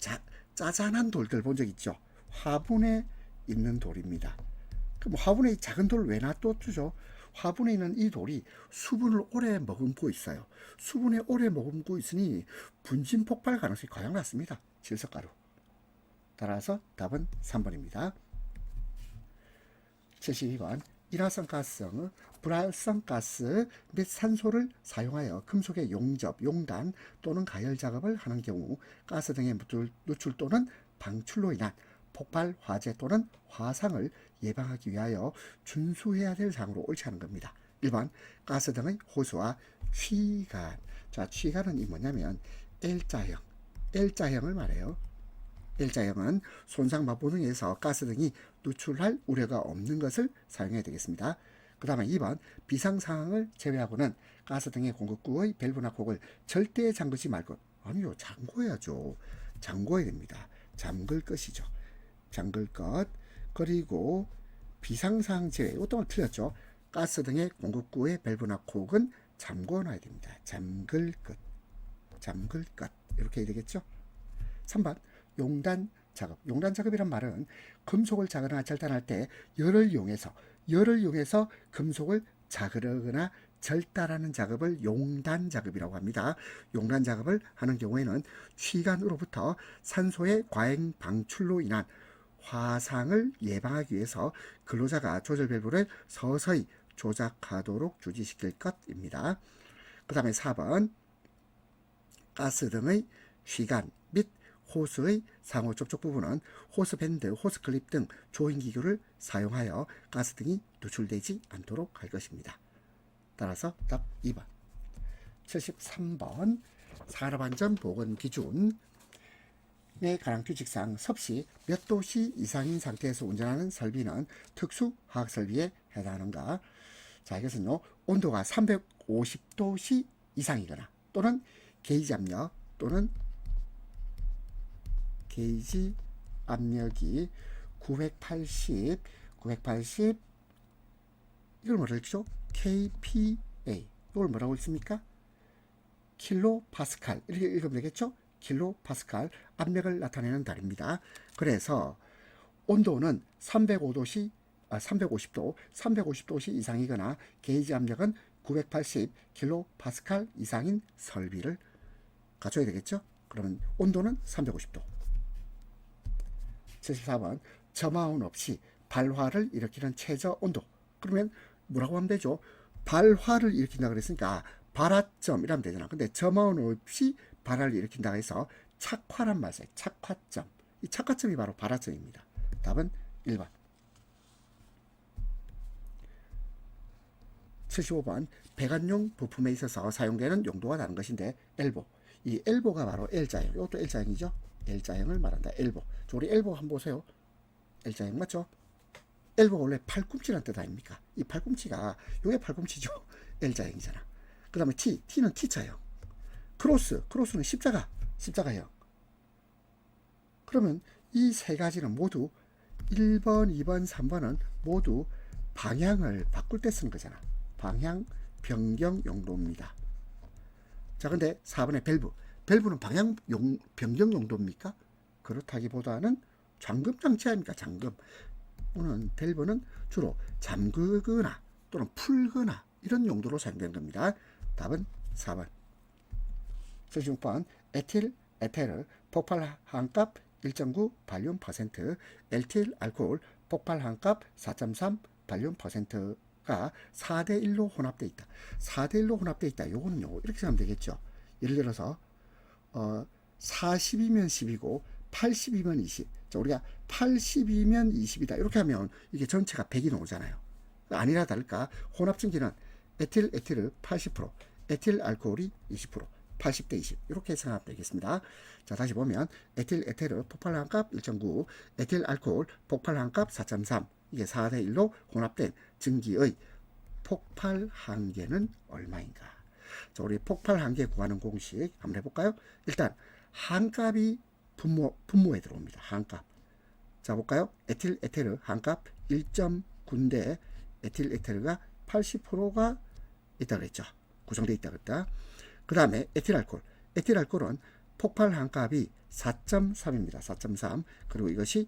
짜잔한 돌들 본 적 있죠? 화분에 있는 돌입니다. 그럼 화분에 작은 돌 왜 놔두죠? 화분에 있는 이 돌이 수분을 오래 머금고 있어요. 수분에 오래 머금고 있으니 분진 폭발 가능성이 가장 낮습니다. 질석가루. 따라서 답은 3번입니다. 72번. 일화성가스성, 불활성가스 및 산소를 사용하여 금속의 용접, 용단 또는 가열 작업을 하는 경우 가스 등의 누출 또는 방출로 인한 폭발, 화재 또는 화상을 예방하기 위하여 준수해야 될 사항으로 옳지 않은 겁니다. 1번 가스 등의 호수와 취간. 자, 취간은 이 뭐냐면 L자형을 말해요. L자형은 손상 막부 등에서 가스 등이 누출할 우려가 없는 것을 사용해야 되겠습니다. 그 다음에 2번 비상 상황을 제외하고는 가스 등의 공급구의 밸브나 콕을 절대 잠그지 말고. 아니요, 잠궈야죠. 잠궈야 됩니다. 잠글 것이죠. 잠글 것. 그리고 비상상황 제외, 이것도 틀렸죠. 가스 등의 공급구의 밸브나 콕은 잠궈 놔야 됩니다. 잠글 것. 잠글 것. 이렇게 해야 되겠죠. 3번 용단 작업. 용단 작업이란 말은 금속을 자거나 절단할 때 열을 이용해서 금속을 자르거나 절단하는 작업을 용단 작업이라고 합니다. 용단 작업을 하는 경우에는 취간으로부터 산소의 과잉 방출로 인한 화상을 예방하기 위해서 근로자가 조절 밸브를 서서히 조작하도록 주지시킬 것입니다. 그 다음에 4번 가스 등의 취간 및 호스의 상호 접촉 부분은 호스밴드, 호스클립 등 조인기구를 사용하여 가스 등이 누출되지 않도록 할 것입니다. 따라서 답 2번. 73번 산업안전 보건 기준에 관한 규칙상 섭씨 몇 도씨 이상인 상태에서 운전하는 설비는 특수 화학 설비에 해당하는가? 자, 이것은요, 온도가 350도씨 이상이거나 또는 게이지 압력 또는 게이지 압력이 980 이걸 뭐라고 했죠? kPa. 이걸 뭐라고 했습니까? 킬로파스칼. 이렇게 읽으면 되겠죠? 킬로파스칼 압력을 나타내는 단위입니다. 그래서 온도는 350도 이상이거나 게이지 압력은 980 킬로파스칼 이상인 설비를 갖춰야 되겠죠? 그러면 온도는 350도. 74번 저마운 없이 발화를 일으키는 최저 온도. 그러면 뭐라고 하면 되죠? 발화를 일으킨다 그랬으니까 발화점이라면 되잖아. 근데 저마운 없이 발화를 일으킨다고 해서 착화란 말이에요. 착화점. 이 착화점이 바로 발화점입니다. 답은 1번. 75번 배관용 부품에 있어서 사용되는 용도가 다른 것인데 엘보. 이 엘보가 바로 L자형. 이것도 L자형이죠. L자형을 말한다. 엘보. 우리 엘보 한번 보세요. L자형 맞죠? 엘보가 원래 팔꿈치라는 뜻 아닙니까? 이 팔꿈치가 요게 팔꿈치죠. L자형이잖아. 그 다음에 T는 T자형. 크로스는 십자가형. 그러면 이 세 가지는 모두 1번, 2번, 3번은 모두 방향을 바꿀 때 쓰는 거잖아. 방향 변경 용도입니다. 자, 근데 4번의 밸브는 방향 변경 용도입니까? 그렇다기보다는 잠금 장치 아닙니까? 잠금. 오늘 밸브는 주로 잠그거나 또는 풀거나 이런 용도로 사용되는 겁니다. 답은 4번. 76번 에틸을 폭발 한값 1.9 발륨 퍼센트, 에틸 알코올 폭발 한값 4.3 발륨 퍼센트가 4대1로 혼합되어 있다. 4대1로 혼합되어 있다. 요거는요, 이렇게 생각하면 되겠죠. 예를 들어서 40이면 10이고 80이면 20. 자, 우리가 80이면 20이다. 이렇게 하면 이게 전체가 100이 나오잖아요. 아니나 다를까 혼합증기는 에틸 80%, 에틸 알코올이 20%, 80대 20 이렇게 생각되겠습니다. 자, 다시 보면 에틸 폭발한 값 1.9, 에틸 알코올 폭발한 값 4.3. 이게 4대 1로 혼합된 증기의 폭발 한계는 얼마인가? 자, 우리 폭발 한계 구하는 공식 한번 해볼까요? 일단 한값이 분모에 들어옵니다. 한값. 자, 볼까요? 에틸 한값 1.9인데 에틸가 80%가 있다 그랬죠. 구성되어 있다 그랬다. 그 다음에 에틸 알코올은 폭발 한값이 4.3입니다. 4.3. 그리고 이것이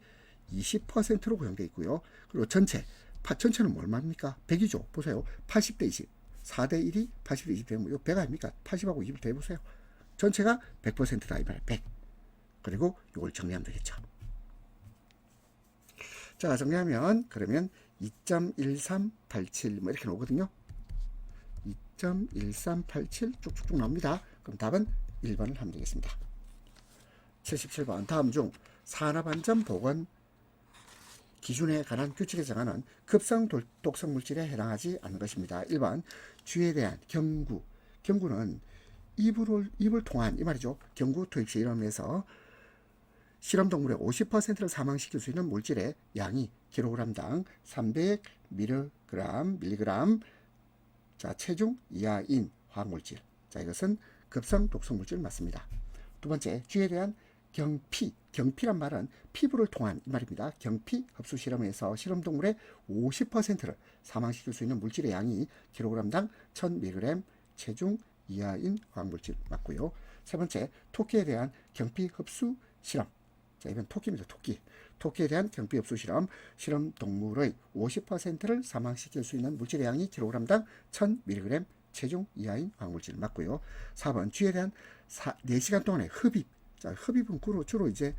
20%로 구성되어 있고요. 그리고 전체는 얼마입니까? 100이죠. 보세요. 80대 20. 4대 1이 80대 20 되면 이거 100 아닙니까? 80하고 20을 더해보세요. 전체가 100%다. 이 말이에요. 100. 그리고 이걸 정리하면 되겠죠. 자, 정리하면 그러면 2.1387 뭐 이렇게 나오거든요. 2.1387 쭉쭉쭉 나옵니다. 그럼 답은 1번을 하면 되겠습니다. 77번 다음 중 산업안전 보건 기준에 관한 규칙에 정하는 급성 독성 물질에 해당하지 않는 것입니다. 1번 쥐에 대한 경구는 입을 통한 이 말이죠. 경구 투입 실험에서 실험동물의 50%를 사망시킬 수 있는 물질의 양이 kg당 300mg 자, 체중 이하인 화학물질. 자, 이것은 급성 독성 물질 맞습니다. 두 번째, 쥐에 대한 경피란 말은 피부를 통한 이 말입니다. 경피 흡수 실험에서 실험동물의 50%를 사망시킬 수 있는 물질의 양이 kg당 1000mg 체중 이하인 화학물질 맞고요. 세 번째, 토끼에 대한 경피 흡수 실험. 자, 이건 토끼입니다. 토끼에 대한 경피 흡수 실험. 실험 동물의 50%를 사망시킬 수 있는 물질의 양이 kg당 1000mg 체중 이하인 화학물질 맞고요. 4번 쥐에 대한 4시간 동안의 흡입. 자, 흡입은 주로 이제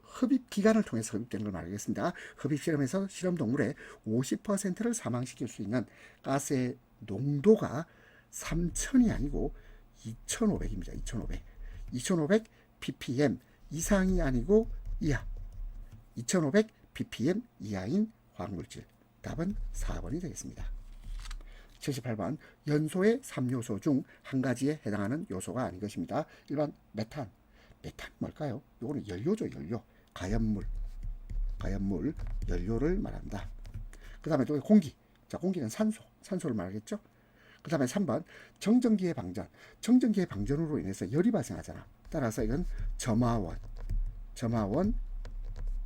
흡입 기관을 통해서 흡입되는 걸 말하겠습니다. 흡입 실험에서 실험 동물의 50%를 사망시킬 수 있는 가스의 농도가 3000이 아니고 2500입니다. 2500 ppm 이상이 아니고 이하. 2500 ppm 이하인 화학물질. 답은 4번이 되겠습니다. 78번 연소의 3요소 중 한 가지에 해당하는 요소가 아닌 것입니다. 1번 메탄 뭘까요? 이거는 연료죠. 연료. 가연물 연료를 말한다. 그 다음에 또 공기. 자, 공기는 산소를 말하겠죠. 그 다음에 3번 정전기의 방전으로 인해서 열이 발생하잖아. 따라서 이건 점화원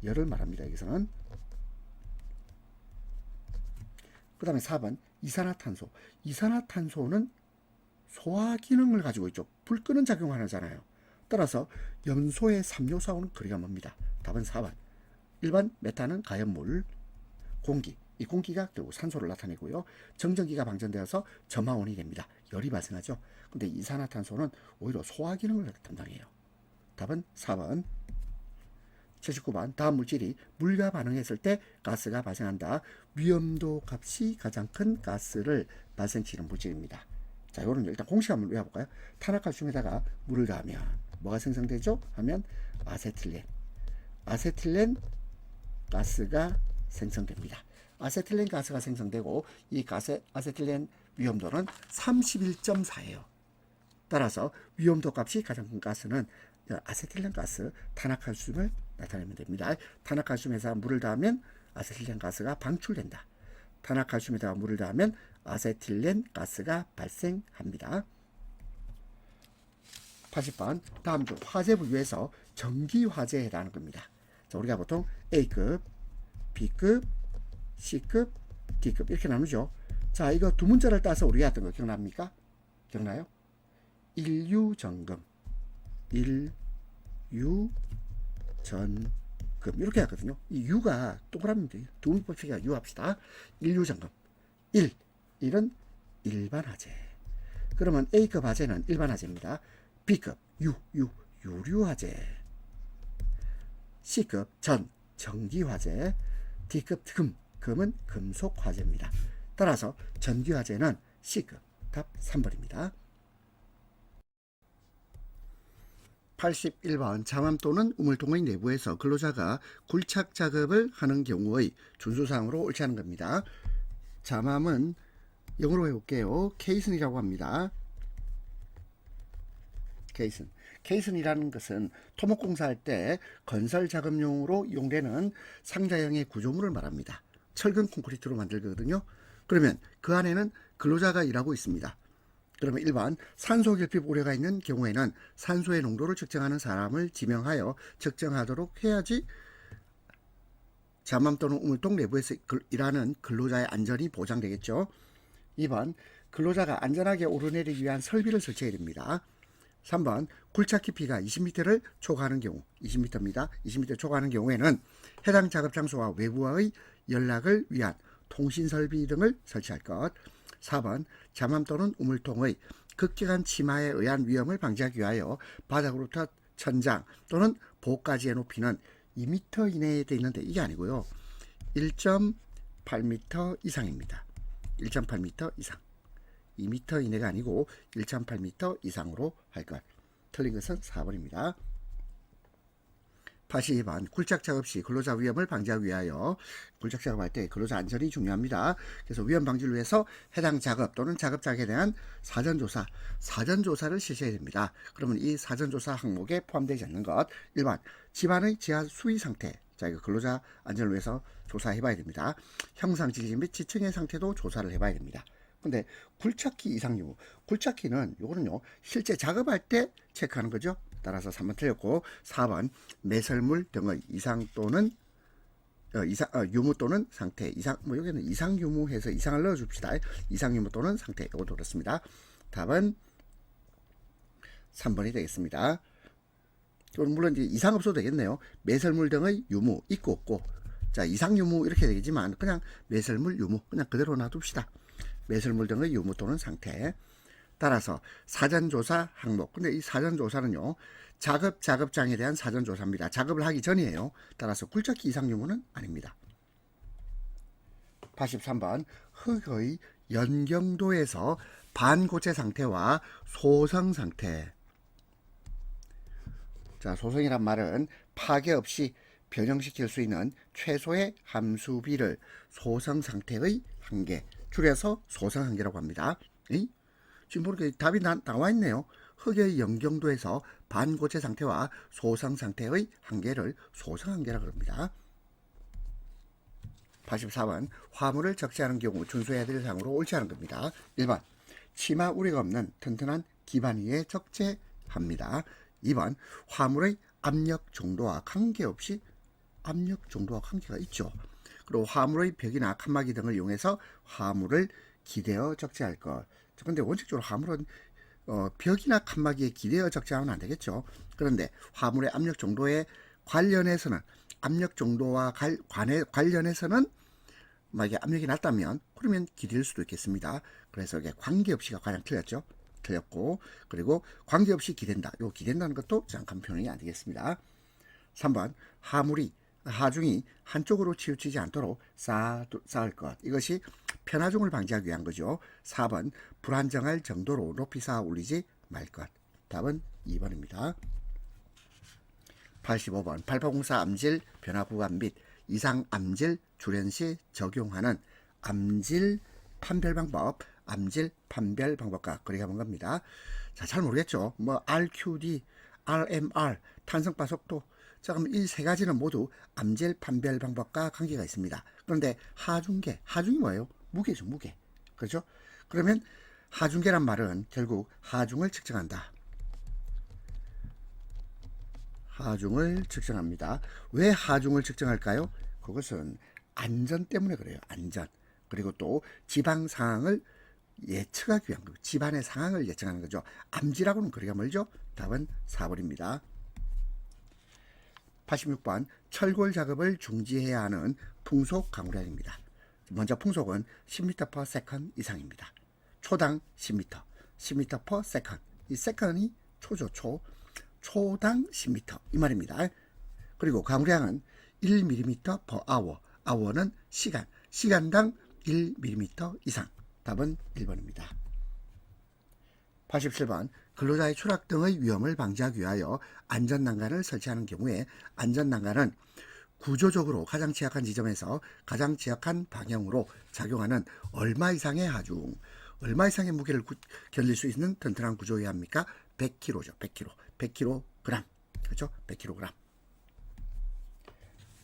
열을 말합니다. 여기서는. 그 다음에 4번 이산화탄소는 소화 기능을 가지고 있죠. 불 끄는 작용을 하잖아요. 따라서 염소의 3요소하고는 거리가 멉니다. 답은 4번. 1번 메탄은 가연물, 공기. 이 공기가 결국 산소를 나타내고요. 정전기가 방전되어서 점화원이 됩니다. 열이 발생하죠. 근데 이산화탄소는 오히려 소화 기능을 담당해요. 답은 4번. 79번 다음 물질이 물과 반응했을 때 가스가 발생한다. 위험도 값이 가장 큰 가스를 발생시키는 물질입니다. 자, 이거는 일단 공식 한번 외워볼까요? 탄화칼슘에다가 물을 더하면 뭐가 생성되죠? 하면 아세틸렌 가스가 생성됩니다. 아세틸렌 가스가 생성되고 이 아세틸렌 위험도는 31.4예요. 따라서 위험도 값이 가장 큰 가스는 아세틸렌 가스, 탄화칼슘을 나타내면 됩니다. 탄화칼슘에다가 물을 더하면 아세틸렌 가스가 방출된다. 탄화칼슘에다가 물을 더하면 아세틸렌 가스가 발생합니다. 80번 다음 중 화재 분류에서 전기 화재에 해당하는 겁니다. 자, 우리가 보통 A급, B급, C급, D급 이렇게 나누죠. 자, 이거 두 문자를 따서 우리가 했던 거 기억납니까? 기억나요? 인류전금 이렇게 하거든요. 이 U가 동그라미인데 두문법칙이야. U 합시다. 인류전금 1은 일반 화재. 그러면 A급 화재는 일반 화재입니다. B급 유류 화재, C급 전기 화재, D급 금은 금속 화재입니다. 따라서 전기 화재는 C급. 답 3번입니다. 81번 잠암 또는 우물통의 내부에서 근로자가 굴착 작업을 하는 경우의 준수사항으로 옳지 않은 겁니다. 잠암은 영어로 해볼게요. 케이슨이라고 합니다. 케이슨. 케이슨이라는 것은 토목공사할 때 건설 작업용으로 이용되는 상자형의 구조물을 말합니다. 철근 콘크리트로 만들거든요. 그러면 그 안에는 근로자가 일하고 있습니다. 그러면 1번 산소 결핍 우려가 있는 경우에는 산소의 농도를 측정하는 사람을 지명하여 측정하도록 해야지 잠암 또는 우물통 내부에서 일하는 근로자의 안전이 보장되겠죠. 2번 근로자가 안전하게 오르내리기 위한 설비를 설치해야 됩니다. 3번 굴착 깊이가 20m를 초과하는 경우 20m입니다. 20m 초과하는 경우에는 해당 작업 장소와 외부와의 연락을 위한 통신설비 등을 설치할 것. 4번 잠암 또는 우물통의 급격한 침하에 의한 위험을 방지하기 위하여 바닥으로부터 천장 또는 보까지의 높이는 2m 이내에 되어 있는데 이게 아니고요. 1.8m 이상입니다. 1.8m 이상. 2m 이내가 아니고 1.8m 이상으로 할 것. 틀린 것은 4번입니다. 82번 굴착 작업 시 근로자 위험을 방지하기 위하여 굴착 작업할 때 근로자 안전이 중요합니다. 그래서 위험 방지를 위해서 해당 작업 또는 작업장에 대한 사전조사를 실시해야 됩니다. 그러면 이 사전조사 항목에 포함되지 않는 것 1번 집안의 지하 수위 상태. 자, 이거 근로자 안전을 위해서 조사해 봐야 됩니다. 형상 지진 및 지층의 상태도 조사를 해 봐야 됩니다. 근데 굴착기 이상 유무. 굴착기는 요거는요 실제 작업할 때 체크하는 거죠. 따라서 3번 틀렸고 4번 매설물 등의 이상 또는 유무 또는 상태 이상 여기는 이상 유무해서 이상을 넣어줍시다. 이상 유무 또는 상태 이것도 그렇습니다. 답은 3번이 되겠습니다. 물론 이제 이상 없어도 되겠네요. 매설물 등의 유무 있고 없고 자 이상 유무 이렇게 되겠지만 그냥 매설물 유무 그냥 그대로 놔둡시다. 매설물 등의 유무 또는 상태. 따라서 사전조사 항목. 근데 이 사전조사는요. 작업장에 대한 사전조사입니다. 작업을 하기 전이에요. 따라서 굴착기 이상 유무는 아닙니다. 83번 흙의 연경도에서 반고체 상태와 소성 상태. 자, 소성이란 말은 파괴 없이 변형시킬 수 있는 최소의 함수비를 소성 상태의 한계 줄여서 소성 한계라고 합니다. 지금 보니까 답이 나와 있네요. 흙의 연경도에서 반고체 상태와 소성 상태의 한계를 소성 한계라고 합니다. 84번 화물을 적재하는 경우 준수해야 될 사항으로 옳지 않은 겁니다. 1번 침하 우려가 없는 튼튼한 기반 위에 적재합니다. 2번 화물의 압력 정도와 관계없이 압력 정도와 관계가 있죠. 그리고 화물의 벽이나 칸막이 등을 이용해서 화물을 기대어 적재할 것. 그런데 원칙적으로 화물은 벽이나 칸막이에 기대어 적재하면 안 되겠죠. 그런데 화물의 압력 정도에 관련해서는 압력 정도와 관련해서는 만약에 압력이 낮다면 그러면 기댈 수도 있겠습니다. 그래서 이게 관계없이가 가장 틀렸죠. 틀렸고 그리고 관계없이 기댄다. 요 기댄다는 것도 잠깐 표현이 안 되겠습니다. 3번 하중이 한쪽으로 치우치지 않도록 쌓을 것. 이것이 편하중을 방지하기 위한 거죠. 4번 불안정할 정도로 높이 쌓아 올리지 말 것. 답은 2번입니다. 85번 발파공사 암질 변화 구간 및 이상 암질 출현 시 적용하는 암질 판별 방법과 거리가 먼 겁니다. 자, 잘 모르겠죠. 뭐 RQD, RMR, 탄성파 속도. 자, 그럼 이 세 가지는 모두 암질 판별 방법과 관계가 있습니다. 그런데 하중이 뭐예요? 무게죠, 무게. 그렇죠? 그러면 하중계란 말은 결국 하중을 측정한다. 하중을 측정합니다. 왜 하중을 측정할까요? 그것은 안전 때문에 그래요. 안전. 그리고 또 지방 상황을 예측하기 위한 거예요. 집안의 상황을 예측하는 거죠. 암질하고는 거리가 멀죠? 답은 4번입니다. 86번 철골 작업을 중지해야 하는 풍속 강우량입니다. 먼저 풍속은 10m/s 이상입니다. 초당 10m, 10m/s. 이 세컨이 초죠, 초당 10m 이 말입니다. 그리고 강우량은 1mm/hour, hour는 시간당 1mm 이상. 답은 1번입니다. 87번 근로자의 추락 등의 위험을 방지하기 위하여 안전난간을 설치하는 경우에 안전난간은 구조적으로 가장 취약한 지점에서 가장 취약한 방향으로 작용하는 얼마 이상의 하중, 얼마 이상의 무게를 견딜 수 있는 튼튼한 구조여야 합니까? 100kg죠. 100kg. 100kg. 그렇죠? 100kg.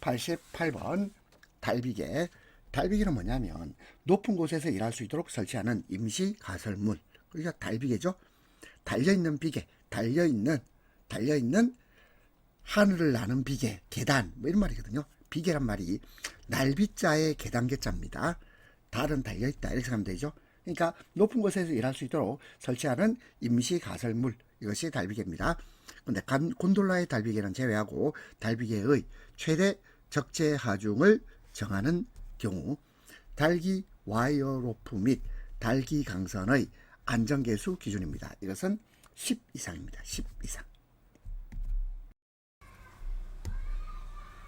88번 달비개. 달비개는 뭐냐면 높은 곳에서 일할 수 있도록 설치하는 임시 가설물. 그러니까 달비개죠. 달려있는 비계, 달려있는 하늘을 나는 비계, 계단, 뭐 이런 말이거든요. 비계란 말이 날비자의 계단계자입니다. 달은 달려있다 이렇게 하면 되죠. 그러니까 높은 곳에서 일할 수 있도록 설치하는 임시 가설물, 이것이 달비계입니다. 근데 곤돌라의 달비계는 제외하고 달비계의 최대 적재 하중을 정하는 경우 달기 와이어 로프 및 달기 강선의 안전계수 기준입니다. 이것은 10 이상입니다. 10 이상.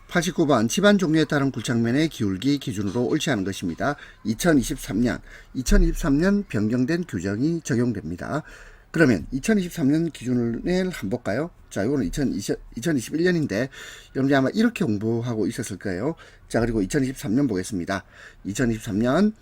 89번 집안 종류에 따른 굴착면의 기울기 기준으로 옳지 않은 것입니다. 2023년 변경된 규정이 적용됩니다. 그러면 2023년 기준을 한번 볼까요? 자, 이거는 2021년인데 여러분들이 아마 이렇게 공부하고 있었을 거예요. 자, 그리고 2023년 보겠습니다. 2023년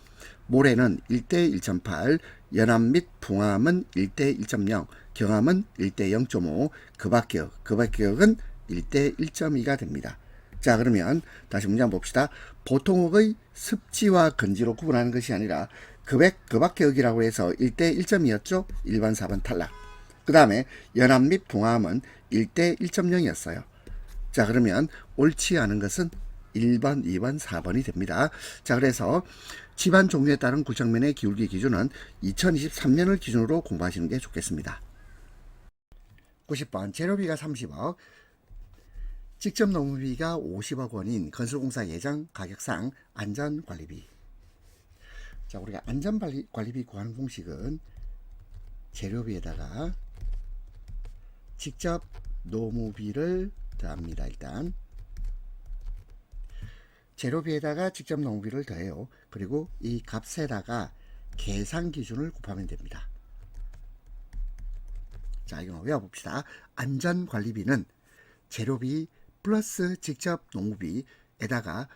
모래는 1대 1.8, 연암 및 붕암은 1대 1.0, 경암은 1대 0.5, 급박기역은 1대 1.2가 됩니다. 자, 그러면 다시 문제 한번 봅시다. 보통의 습지와 건지로 구분하는 것이 아니라 급박기역이라고 해서 1대 1.2였죠. 1번, 4번 탈락. 그 다음에 연암 및 붕암은 1대 1.0이었어요. 자, 그러면 옳지 않은 것은 1번, 2번, 4번이 됩니다. 자, 그래서 집안 종류에 따른 굴착면의 기울기 기준은 2023년을 기준으로 공부하시는 게 좋겠습니다. 90번 재료비가 30억, 직접 농비가 50억 원인 건설공사 예정 가격상 안전관리비. 자, 우리가 안전관리비 구하는 공식은 재료비에다가 직접 노무비를 더합니다. 일단 재료비에다가 직접 농비를 더해요. 그리고 이 값에다가 계산 기준을 곱하면 됩니다. 자, 이거 외워봅시다. 안전관리비는 재료비 플러스 직접 농비에다가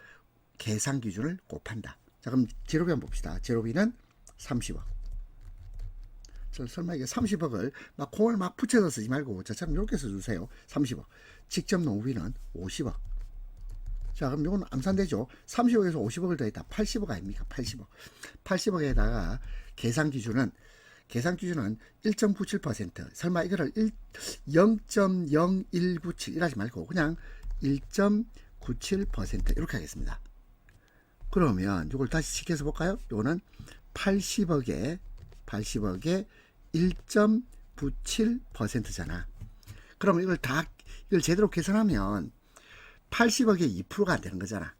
계산 기준을 곱한다. 자, 그럼 재료비 한번 봅시다. 재료비는 30억. 설마 이게 30억을 막 공을 막 붙여서 쓰지 말고 저처럼 이렇게 써주세요. 30억. 직접 농비는 50억. 자, 그럼 이건 암산되죠. 30억에서 50억을 더했다. 80억 아닙니까? 80억. 80억에다가 계산 기준은 1.97%. 설마 이거를 0.0197 이러지 말고 그냥 1.97% 이렇게 하겠습니다. 그러면 이걸 다시 시켜서 볼까요? 이거는 80억에 1.97%잖아. 그럼 이걸 제대로 계산하면 80억에 2%가 안 되는 거잖아.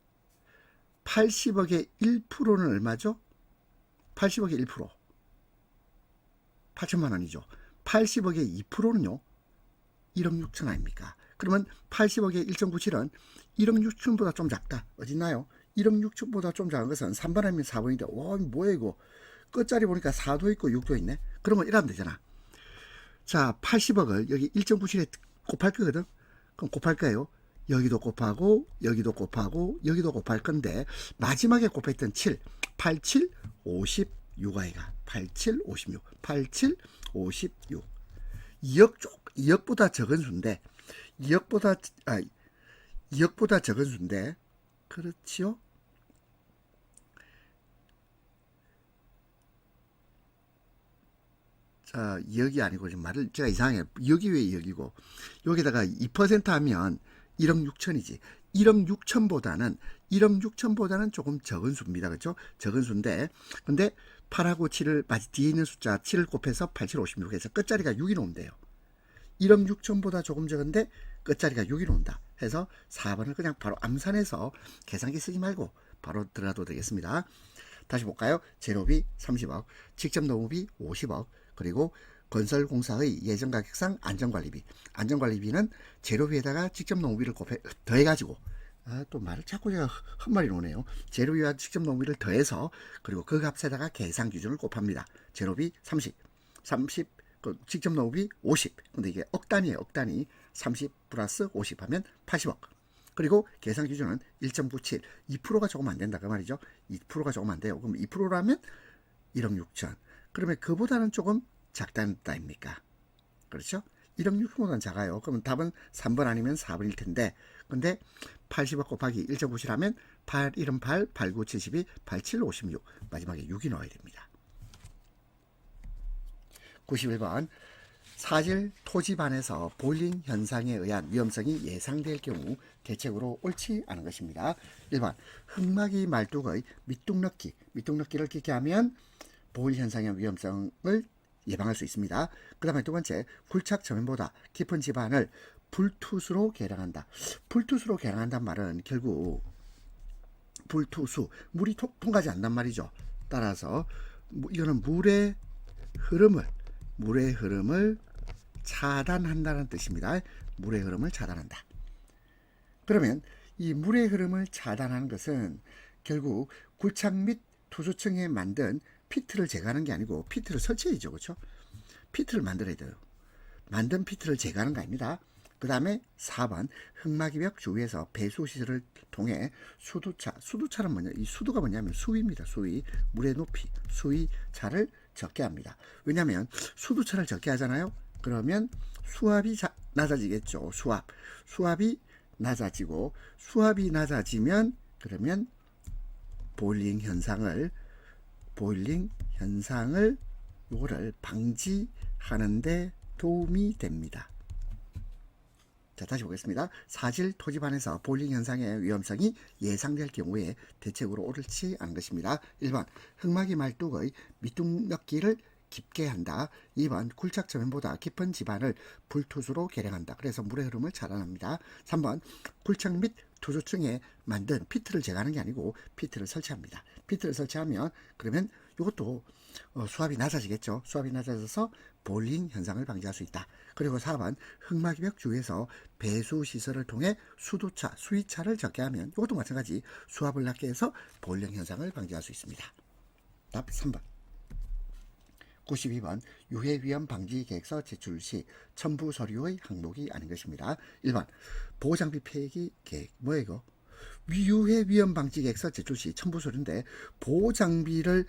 80억에 1%는 얼마죠? 80억에 1%. 8천만 원이죠. 80억의 2%는요. 1억 6천 아닙니까? 그러면 80억의 1.97은 1억 6천보다 좀 작다. 어딨나요? 1억 6천보다 좀 작은 것은 3번 아니면 4번인데 와, 뭐야 이거. 끝자리 보니까 4도 있고 6도 있네. 그러면 이러면 되잖아. 자, 80억을 여기 1.97에 곱할 거거든. 그럼 곱할 거예요. 여기도 곱하고 여기도 곱하고 여기도 곱할 건데 마지막에 곱했던 7, 87, 56 아이가 87, 56, 87, 56. 2억보다 적은 수인데 2억보다 적은 수인데 그렇지요? 자, 2억이 아니고 지금 말을 제가 이상해요. 2억이 왜 2억이고 여기다가 2% 하면 1억 6천이지. 1억 6천보다는 조금 적은 수입니다. 그렇죠? 적은 수인데 근데 8하고 7을 뒤에 있는 숫자 7을 곱해서 87, 56 해서 끝자리가 6이 나온대요. 1억 6천보다 조금 적은데 끝자리가 6이 나온다. 해서 4번을 그냥 바로 암산해서 계산기 쓰지 말고 바로 들어가도 되겠습니다. 다시 볼까요? 재료비 30억, 직접 노무비 50억, 그리고 건설공사의 예정가격상 안전관리비. 안전관리비는 재료비에다가 직접 농비를 더해가지고 또 말을 자꾸 제가 헛말이 오네요. 재료비와 직접 농비를 더해서 그리고 그 값에다가 계산 기준을 곱합니다. 재료비 30 그 직접 노후비 50. 근데 이게 억 단위예요. 억 단위. 30 플러스 50 하면 80억. 그리고 계산 기준은 1.97. 2%가 조금 안 된다 그 말이죠. 2%가 조금 안 돼요. 그럼 2%라면 1억 6천. 그러면 그보다는 조금 작다는 뜻입니까? 그렇죠? 1억 6천보다는 작아요. 그러면 답은 3번 아니면 4번일 텐데, 근데 80억 곱하기 1.97 하면 8, 1은 8, 8, 9, 72, 8, 7, 56. 마지막에 6이 넣어야 됩니다. 91번. 사질 토지반에서 보일링 현상에 의한 위험성이 예상될 경우 대책으로 옳지 않은 것입니다. 1번. 흑마기 말뚝의 밑둥넣기. 밑둥넣기를 깊게 하면 보일 현상의 위험성을 예방할 수 있습니다. 그 다음에 두 번째, 굴착 저면보다 깊은 지반을 불투수로 개량한다. 불투수로 개량한다는 말은 결국 불투수, 물이 통과하지 않단 말이죠. 따라서 이거는 물의 흐름을 차단한다는 뜻입니다. 물의 흐름을 차단한다. 그러면 이 물의 흐름을 차단하는 것은 결국 굴착 및 투수층에 만든 피트를 제거하는 게 아니고 피트를 설치해야죠. 그렇죠? 피트를 만들어야 돼요. 만든 피트를 제거하는 거 아닙니다. 그 다음에 4번 흑마기벽 주위에서 배수시설을 통해 수두차는 뭐냐, 이 수두가 뭐냐면 수위입니다. 수위, 물의 높이, 수위차를 적게 합니다. 왜냐하면 수두차를 적게 하잖아요. 그러면 수압이 낮아지겠죠. 수압이 낮아지고, 수압이 낮아지면 그러면 보일링 현상을 요거를 방지하는데 도움이 됩니다. 자, 다시 보겠습니다. 사질 토지반에서 보일링 현상의 위험성이 예상될 경우에 대책으로 옳지 않은 것입니다. 1번 흑마기 말뚝의 밑둥넣기를 깊게 한다. 2번 굴착 저면보다 깊은 지반을 불투수로 개량한다. 그래서 물의 흐름을 차단합니다. 3번 굴착 및 투수층에 만든 피트를 제거하는 게 아니고 피트를 설치합니다. 피트를 설치하면 그러면 이것도 수압이 낮아지겠죠. 수압이 낮아져서 보일링 현상을 방지할 수 있다. 그리고 4번 흑마기벽 주위에서 배수 시설을 통해 수위차를 적게 하면 이것도 마찬가지 수압을 낮게 해서 보일링 현상을 방지할 수 있습니다. 답 3번. 92번 유해 위험 방지 계획서 제출 시 첨부 서류의 항목이 아닌 것입니다. 1번 보호장비 폐기 계획. 뭐예요 이거? 유해 위험 방지 계획서 제출 시 첨부 서류인데 보호장비가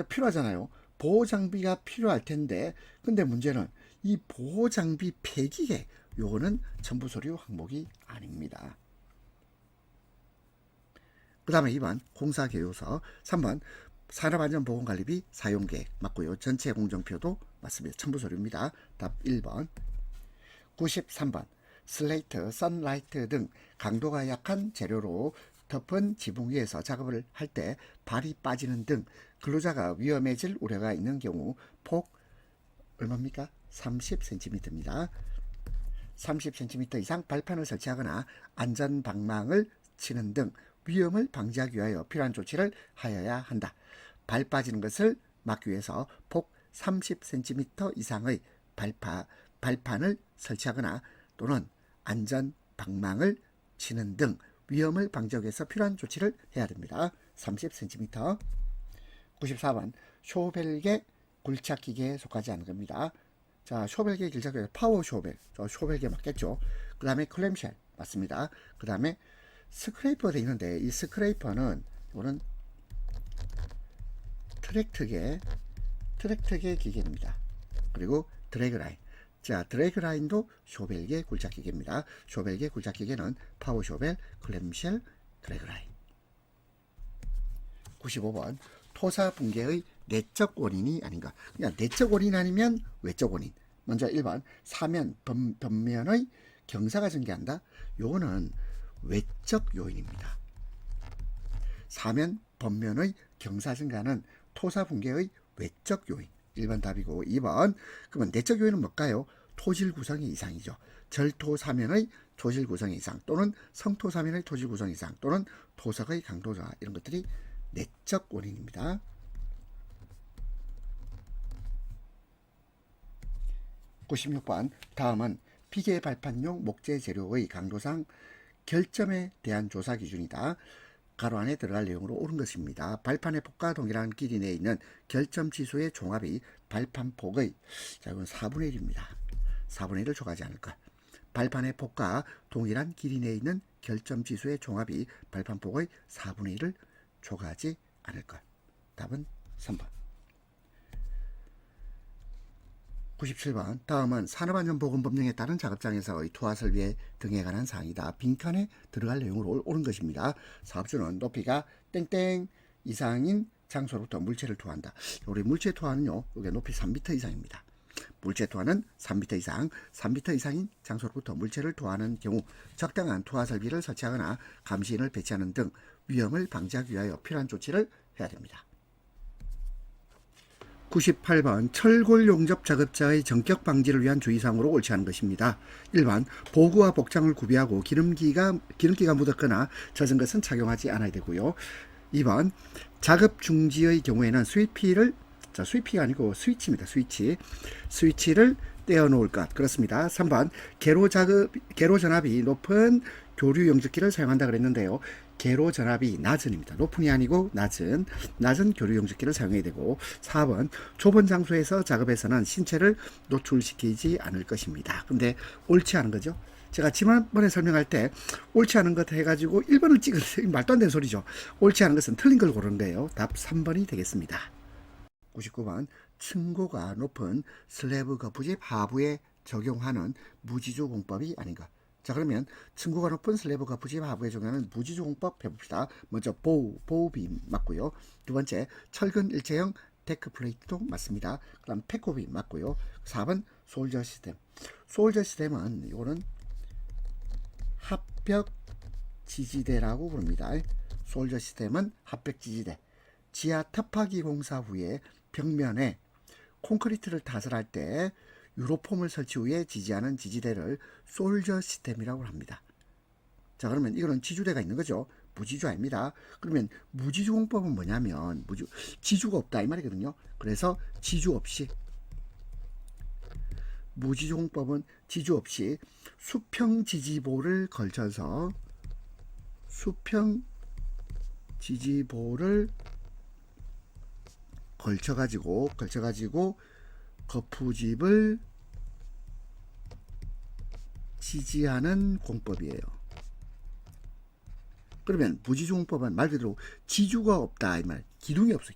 필요하잖아요. 보호장비가 필요할 텐데, 근데 문제는 이 보호장비 폐기 계획, 요거는 첨부 서류 항목이 아닙니다. 그 다음에 2번 공사계획서. 3번 산업안전보건관리비 사용계획 맞고요. 전체 공정표도 맞습니다. 첨부서류입니다. 답 1번. 93번 슬레이트, 선라이트 등 강도가 약한 재료로 덮은 지붕 위에서 작업을 할 때 발이 빠지는 등 근로자가 위험해질 우려가 있는 경우 폭 얼마입니까? 30cm입니다. 30cm 이상 발판을 설치하거나 안전방망을 치는 등 위험을 방지하기 위하여 필요한 조치를 하여야 한다. 발 빠지는 것을 막기 위해서 폭 30cm 이상의 발판을 설치하거나 또는 안전 방망을 치는 등 위험을 방지하기 위해서 필요한 조치를 해야 됩니다. 30cm. 94번 쇼벨계 굴착기계에 속하지 않은 겁니다. 자, 쇼벨계 굴착기계 파워 쇼벨. 쇼벨계 맞겠죠. 그 다음에 클램쉘 맞습니다. 그 다음에 스크레이퍼가 되어 있는데 이 스크레이퍼는 이거는 트랙트계 기계입니다. 그리고 드래그라인. 자, 드래그라인도 쇼벨계 굴착기계입니다. 쇼벨계 굴착기계는 파워 쇼벨, 클램쉘, 드래그라인. 95번 토사 붕괴의 내적 원인이 아닌가. 그냥 내적 원인 아니면 외적 원인. 먼저 1번 사면 변면의 경사가 증가한다. 요거는 외적 요인입니다. 사면 변면의 경사 증가는 토사 붕괴의 외적 요인. 1번 답이고 2번 그러면 내적 요인은 뭘까요? 토질 구성의 이상이죠. 절토 사면의 토질 구성 이상 또는 성토 사면의 토질 구성 이상 또는 토석의 강도 저하 이런 것들이 내적 원인입니다. 96번 다음은 피계 발판용 목재 재료의 강도상 결점에 대한 조사 기준이다. 가로 안에 들어갈 내용으로 옳은 것입니다. 발판의 폭과 동일한 길이 내에 있는 결점 지수의 종합이 발판 폭의, 자, 이건 4분의 1입니다. 4분의 1을 초과하지 않을 것. 발판의 폭과 동일한 길이 내에 있는 결점 지수의 종합이 발판 폭의 4분의 1을 초과하지 않을 것. 답은 3번. 97번. 다음은 산업안전보건법령에 따른 작업장에서의 투하 설비 등에 관한 사항이다. 빈칸에 들어갈 내용으로 옳은 것입니다. 사업주는 높이가 땡땡 이상인 장소로부터 물체를 투하한다. 우리 물체 투하는요, 이게 높이 3m 이상입니다. 물체 투하는 3m 이상, 3m 이상인 장소로부터 물체를 투하하는 경우 적당한 투하 설비를 설치하거나 감시인을 배치하는 등 위험을 방지하기 위하여 필요한 조치를 해야 됩니다. 98번. 철골 용접 작업자의 전격 방지를 위한 주의사항으로 옳지 않은 것입니다. 1번. 보구와 복장을 구비하고 기름기가 묻었거나 젖은 것은 착용하지 않아야 되고요. 2번. 작업 중지의 경우에는 스위치가 아니고 스위치입니다. 스위치를 떼어놓을 것. 그렇습니다. 3번. 개로 전압이 높은 교류 용접기를 사용한다 그랬는데요. 개로 전압이 낮은입니다. 높은이 아니고 낮은 교류 용접기를 사용해야 되고, 4번. 좁은 장소에서 작업에서는 신체를 노출시키지 않을 것입니다. 근데 옳지 않은 거죠. 제가 지난번에 설명할 때 옳지 않은 것 해가지고 1번을 찍은 말도 안 되는 소리죠. 옳지 않은 것은 틀린 걸 고른 거예요. 답 3번이 되겠습니다. 99번. 층고가 높은 슬래브 거푸집 하부에 적용하는 무지주 공법이 아닌가. 자, 그러면 층고가 높은 슬래브 거푸집 하부에 적용하는 무지주 공법 해봅시다. 먼저 보우빔 맞고요. 두 번째, 철근 일체형 데크 플레이트도 맞습니다. 그 다음 패코빔 맞고요. 4번 솔저 시스템. 솔저 시스템은 이거는 합벽 지지대라고 부릅니다. 솔저 시스템은 합벽 지지대. 지하 터파기 공사 후에 벽면에 콘크리트를 타설할 때 유로폼을 설치 후에 지지하는 지지대를 솔저 시스템이라고 합니다. 자, 그러면 이거는 지주대가 있는 거죠. 무지주 아닙니다. 그러면 무지주 공법은 뭐냐면 지주가 없다 이 말이거든요. 그래서 무지주 공법은 지주 없이 수평 지지보를 걸쳐서 걸쳐가지고 거푸집을 지지하는 공법이에요. 그러면 무지주 공법은 말 그대로 지주가 없다 이 말. 기둥이 없어.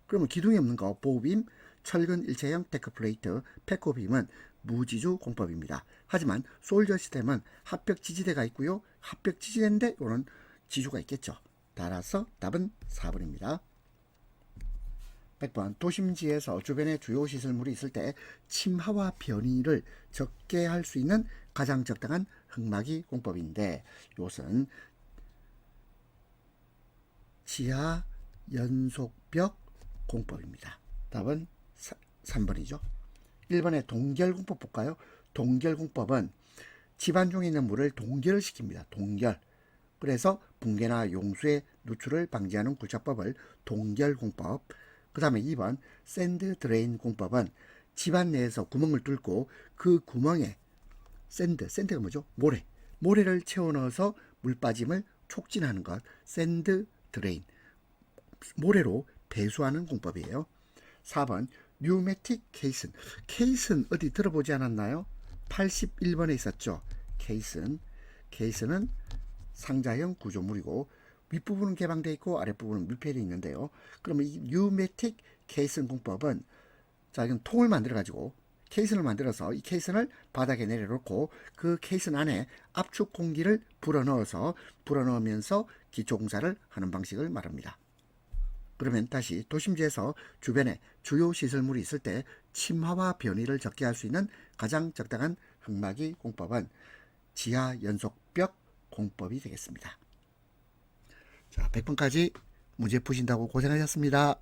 그러면 기둥이 없는 거 보빔, 철근 일체형 데크플레이트, 패코빔은 무지주 공법입니다. 하지만 솔저 시스템은 합벽 지지대가 있고요. 합벽 지지대인데 이런 지주가 있겠죠. 따라서 답은 4번입니다. 100번. 도심지에서 주변에 주요 시설물이 있을 때 침하와 변이를 적게 할 수 있는 가장 적당한 흙막이 공법인데, 이것은 지하 연속벽 공법입니다. 답은 3번이죠. 1번의 동결공법 볼까요? 동결공법은 집안 중에 있는 물을 동결을 시킵니다. 동결. 그래서 붕괴나 용수의 누출을 방지하는 굴착법을 동결공법. 그 다음에 2번 샌드 드레인 공법은 집안 내에서 구멍을 뚫고 그 구멍에 샌드가 뭐죠? 모래를 채워 넣어서 물 빠짐을 촉진하는 것, 샌드 드레인, 모래로 배수하는 공법이에요. 4번 뉴매틱 케이슨 어디 들어보지 않았나요? 81번에 있었죠. 케이스는 상자형 구조물이고 윗부분은 개방되어 있고 아랫부분은 밀폐되어 있는데요. 그러면 이 뉴매틱 케이슨 공법은, 자, 이건 통을 만들어 가지고 케이슨을 만들어서 이 케이슨을 바닥에 내려놓고 그 케이슨 안에 압축 공기를 불어넣으면서 기초공사를 하는 방식을 말합니다. 그러면 다시 도심지에서 주변에 주요 시설물이 있을 때 침하와 변이를 적게 할 수 있는 가장 적당한 흙막이 공법은 지하 연속벽 공법이 되겠습니다. 자, 100번까지 문제 푸신다고 고생하셨습니다.